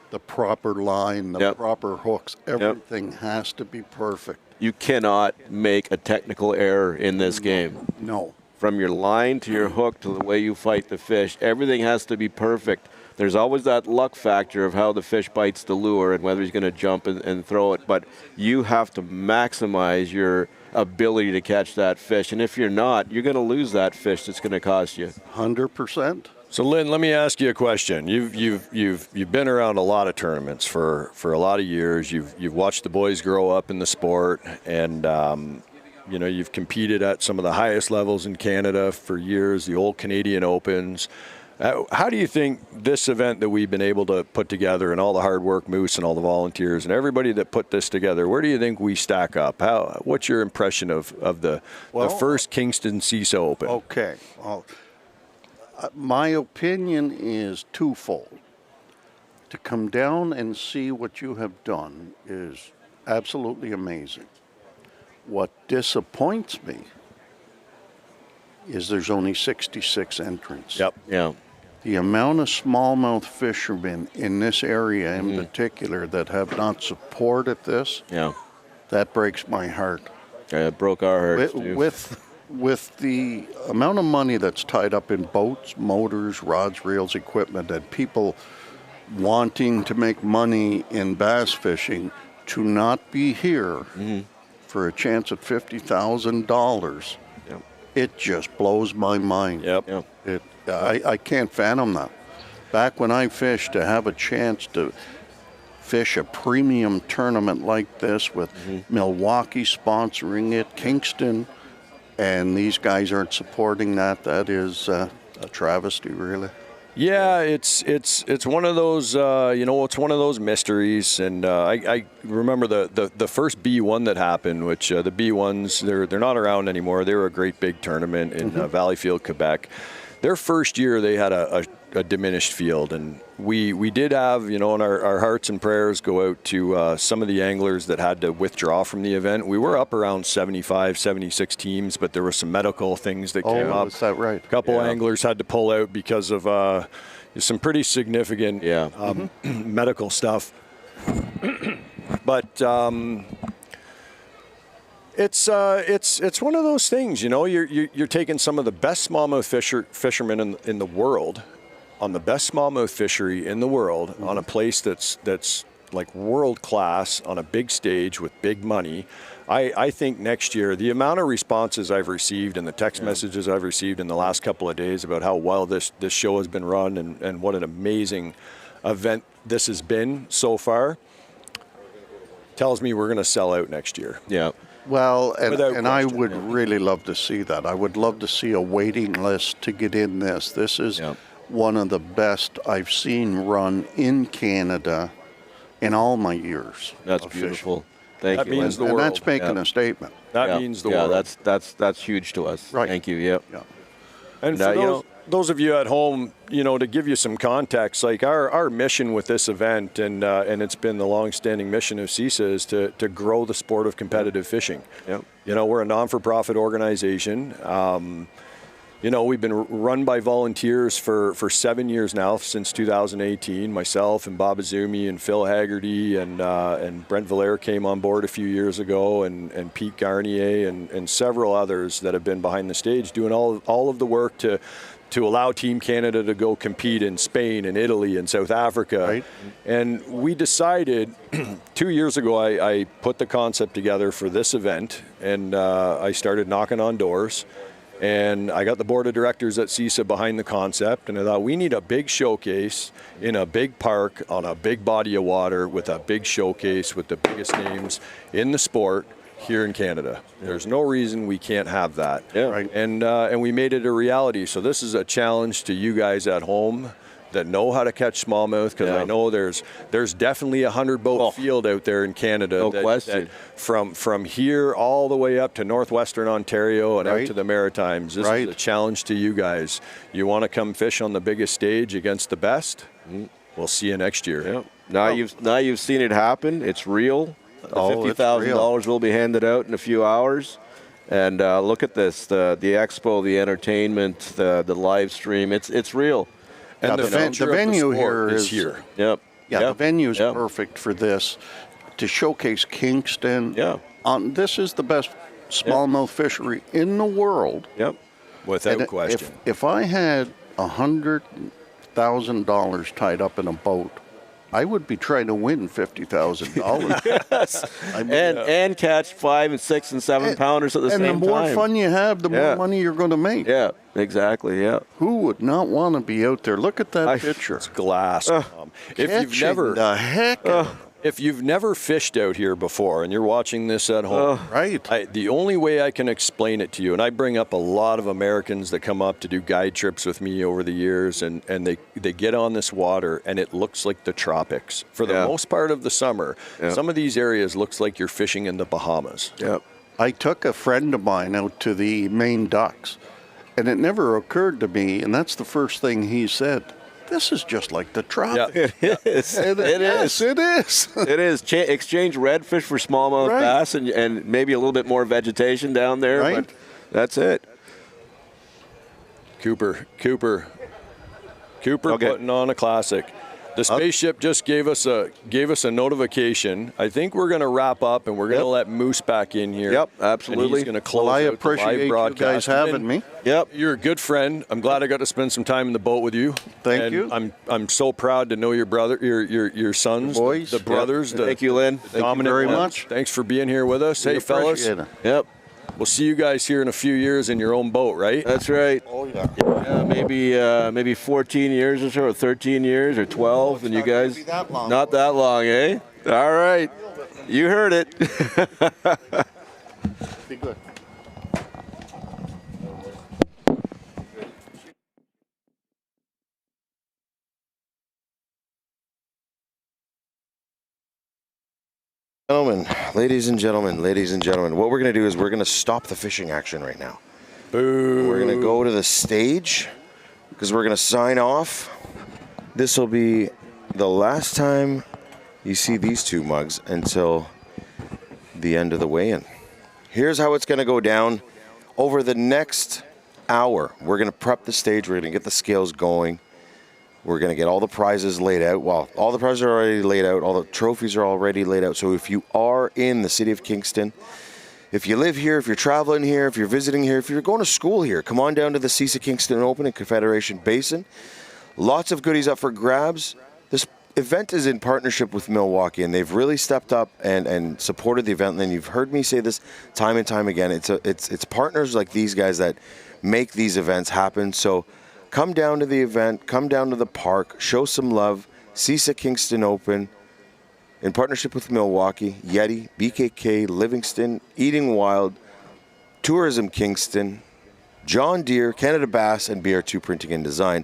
Speaker 8: the proper line, the proper hooks. Everything has to be perfect.
Speaker 7: You cannot make a technical error in this game.
Speaker 8: No.
Speaker 7: From your line to your hook to the way you fight the fish, everything has to be perfect. There's always that luck factor of how the fish bites the lure and whether he's going to jump and throw it. But you have to maximize your ability to catch that fish. And if you're not, you're going to lose that fish that's going to cost you.
Speaker 8: 100%.
Speaker 5: So Lynn, let me ask you a question. You've been around a lot of tournaments for a lot of years. You've watched the boys grow up in the sport, and you know, you've competed at some of the highest levels in Canada for years, the old Canadian Opens. How do you think this event that we've been able to put together, and all the hard work, Moose and all the volunteers and everybody that put this together, where do you think we stack up? What's your impression of the first Kingston CISA Open?
Speaker 8: Okay. Well, my opinion is twofold. To come down and see what you have done is absolutely amazing. What disappoints me is there's only 66 entrants.
Speaker 5: Yep.
Speaker 7: Yeah.
Speaker 8: The amount of smallmouth fishermen in this area in particular that have not supported this, that breaks my heart.
Speaker 7: Yeah, it broke our hearts too.
Speaker 8: With the amount of money that's tied up in boats, motors, rods, reels, equipment, and people wanting to make money in bass fishing, to not be here for a chance at $50,000, it just blows my mind. I can't fathom that. Back when I fished, to have a chance to fish a premium tournament like this with Milwaukee sponsoring it, Kingston, and these guys aren't supporting that, that is a travesty, really.
Speaker 5: Yeah, it's one of those it's one of those mysteries, and I remember the first B1 that happened, which the B1s they're not around anymore. They were a great big tournament in Valleyfield, Quebec. Their first year they had a diminished field, and we did have, and our hearts and prayers go out to some of the anglers that had to withdraw from the event. We were up around 75, 76 teams, but there were some medical things that came up.
Speaker 8: Is that right?
Speaker 5: A couple anglers had to pull out because of some pretty significant medical stuff. But it's one of those things, you're taking some of the best smallmouth fishermen in the world, on the best smallmouth fishery in the world, on a place that's like world class, on a big stage with big money. I think next year, the amount of responses I've received and the text messages I've received in the last couple of days about how well this show has been run and what an amazing event this has been so far tells me we're going to sell out next year.
Speaker 7: Yeah.
Speaker 8: Well, and I would really love to see that. I would love to see a waiting list to get in this. This is one of the best I've seen run in Canada in all my years.
Speaker 7: That's beautiful. Thank you.
Speaker 5: That means the world.
Speaker 8: And that's making a statement.
Speaker 5: That means the world.
Speaker 7: Yeah, that's huge to us.
Speaker 8: Right.
Speaker 7: Thank you. Yep.
Speaker 8: Yeah.
Speaker 5: And for those of you at home, to give you some context, like our mission with this event, and it's been the long-standing mission of CISA, is to grow the sport of competitive fishing.
Speaker 7: Yep.
Speaker 5: We're a non-for-profit organization. We've been run by volunteers for 7 years now, since 2018. Myself and Bob Azumi and Phil Haggerty and Brent Valaire came on board a few years ago, and Pete Garnier and several others that have been behind the stage doing all of the work to allow Team Canada to go compete in Spain and Italy and South Africa.
Speaker 8: Right.
Speaker 5: And we decided 2 years ago, I put the concept together for this event, and I started knocking on doors. And I got the board of directors at CISA behind the concept, and I thought we need a big showcase in a big park on a big body of water with a big showcase with the biggest names in the sport here in Canada. There's no reason we can't have that.
Speaker 7: Yeah. Right.
Speaker 5: And we made it a reality. So this is a challenge to you guys at home that know how to catch smallmouth, because I know there's definitely 100-boat field out there in Canada.
Speaker 7: No question.
Speaker 5: That from here all the way up to northwestern Ontario and out to the Maritimes. This is a challenge to you guys. You want to come fish on the biggest stage against the best? We'll see you next year.
Speaker 7: Yeah. Now you've seen it happen. It's real. $50,000 will be handed out in a few hours. And look at this, the expo, the entertainment, the live stream. It's real.
Speaker 8: And the venue here is
Speaker 5: here.
Speaker 7: Yep.
Speaker 8: Yeah, the venue is perfect for this, to showcase Kingston.
Speaker 7: Yeah.
Speaker 8: This is the best smallmouth fishery in the world.
Speaker 7: Yep.
Speaker 5: Without question.
Speaker 8: If I had $100,000 tied up in a boat, I would be trying to win $50,000.
Speaker 7: Yes. I mean, and catch 5 and 6 and 7 pounders at the same time.
Speaker 8: And the more fun you have, the more money you're going to make.
Speaker 7: Yeah, exactly. Yeah.
Speaker 8: Who would not want to be out there? Look at that picture.
Speaker 5: It's glass. If you've never fished out here before and you're watching this at home, the only way I can explain it to you, and I bring up a lot of Americans that come up to do guide trips with me over the years, and they get on this water and it looks like the tropics. For the most part of the summer, some of these areas looks like you're fishing in the Bahamas.
Speaker 7: Yep.
Speaker 8: I took a friend of mine out to the Maine Ducks, and it never occurred to me, and that's the first thing he said, this is just like the tropics.
Speaker 7: Yeah, it is. It is. It is. Exchange redfish for smallmouth bass and maybe a little bit more vegetation down there.
Speaker 8: Right.
Speaker 7: But that's it.
Speaker 5: Cooper putting on a classic. The spaceship just gave us a notification. I think we're going to wrap up, and we're going to let Moose back in here.
Speaker 7: Yep, absolutely.
Speaker 5: And he's going to close
Speaker 8: I
Speaker 5: out
Speaker 8: appreciate
Speaker 5: the live broadcast.
Speaker 8: you guys having me.
Speaker 7: Yep.
Speaker 5: You're a good friend. I'm glad I got to spend some time in the boat with you.
Speaker 8: Thank you.
Speaker 5: I'm so proud to know your brother, your sons,
Speaker 8: your boys.
Speaker 5: the brothers.
Speaker 7: Yep. Thank you, Lynn.
Speaker 8: Thank you very much.
Speaker 5: Thanks for being here with us. Hey, fellas.
Speaker 7: Yep.
Speaker 5: We'll see you guys here in a few years in your own boat, right?
Speaker 7: That's right.
Speaker 8: Oh, yeah.
Speaker 7: Maybe 14 years or so, or 13 years, or 12, and you guys.
Speaker 8: Be that long.
Speaker 7: Not that long, eh? All right. You heard it.
Speaker 8: Be good.
Speaker 1: Ladies and gentlemen, what we're going to do is we're going to stop the fishing action right now.
Speaker 5: Boo.
Speaker 1: We're going to go to the stage because we're going to sign off. This will be the last time you see these two mugs until the end of the weigh-in. Here's how it's going to go down. Over the next hour, we're going to prep the stage. We're going to get the scales going. We're going to get all the prizes laid out. Well, all the prizes are already laid out. All the trophies are already laid out. So if you are in the city of Kingston, if you live here, if you're traveling here, if you're visiting here, if you're going to school here, come on down to the CISA Kingston Open in Confederation Basin. Lots of goodies up for grabs. This event is in partnership with Milwaukee, and they've really stepped up and supported the event. And you've heard me say this time and time again. It's partners like these guys that make these events happen. So come down to the event, come down to the park, show some love. CISA Kingston Open in partnership with Milwaukee, Yeti, BKK, Livingston, Eating Wild, Tourism Kingston, John Deere, Canada Bass, and BR2 Printing and Design.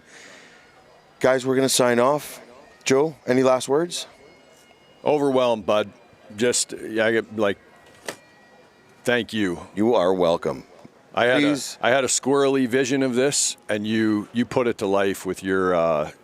Speaker 1: Guys, we're going to sign off. Joe, any last words?
Speaker 5: Overwhelmed, bud. Just, thank you.
Speaker 1: You are welcome.
Speaker 5: I had a squirrely vision of this, and you put it to life with your.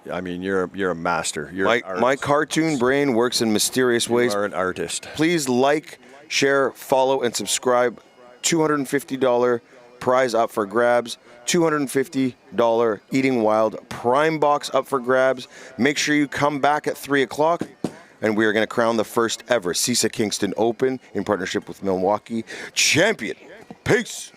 Speaker 5: You're a master.
Speaker 1: My cartoon brain works in mysterious ways.
Speaker 5: You are an artist.
Speaker 1: Please like, share, follow, and subscribe. $250 prize up for grabs. $250 Eating Wild Prime Box up for grabs. Make sure you come back at 3 o'clock. And we are going to crown the first ever CISA Kingston Open in partnership with Milwaukee champion. Peace.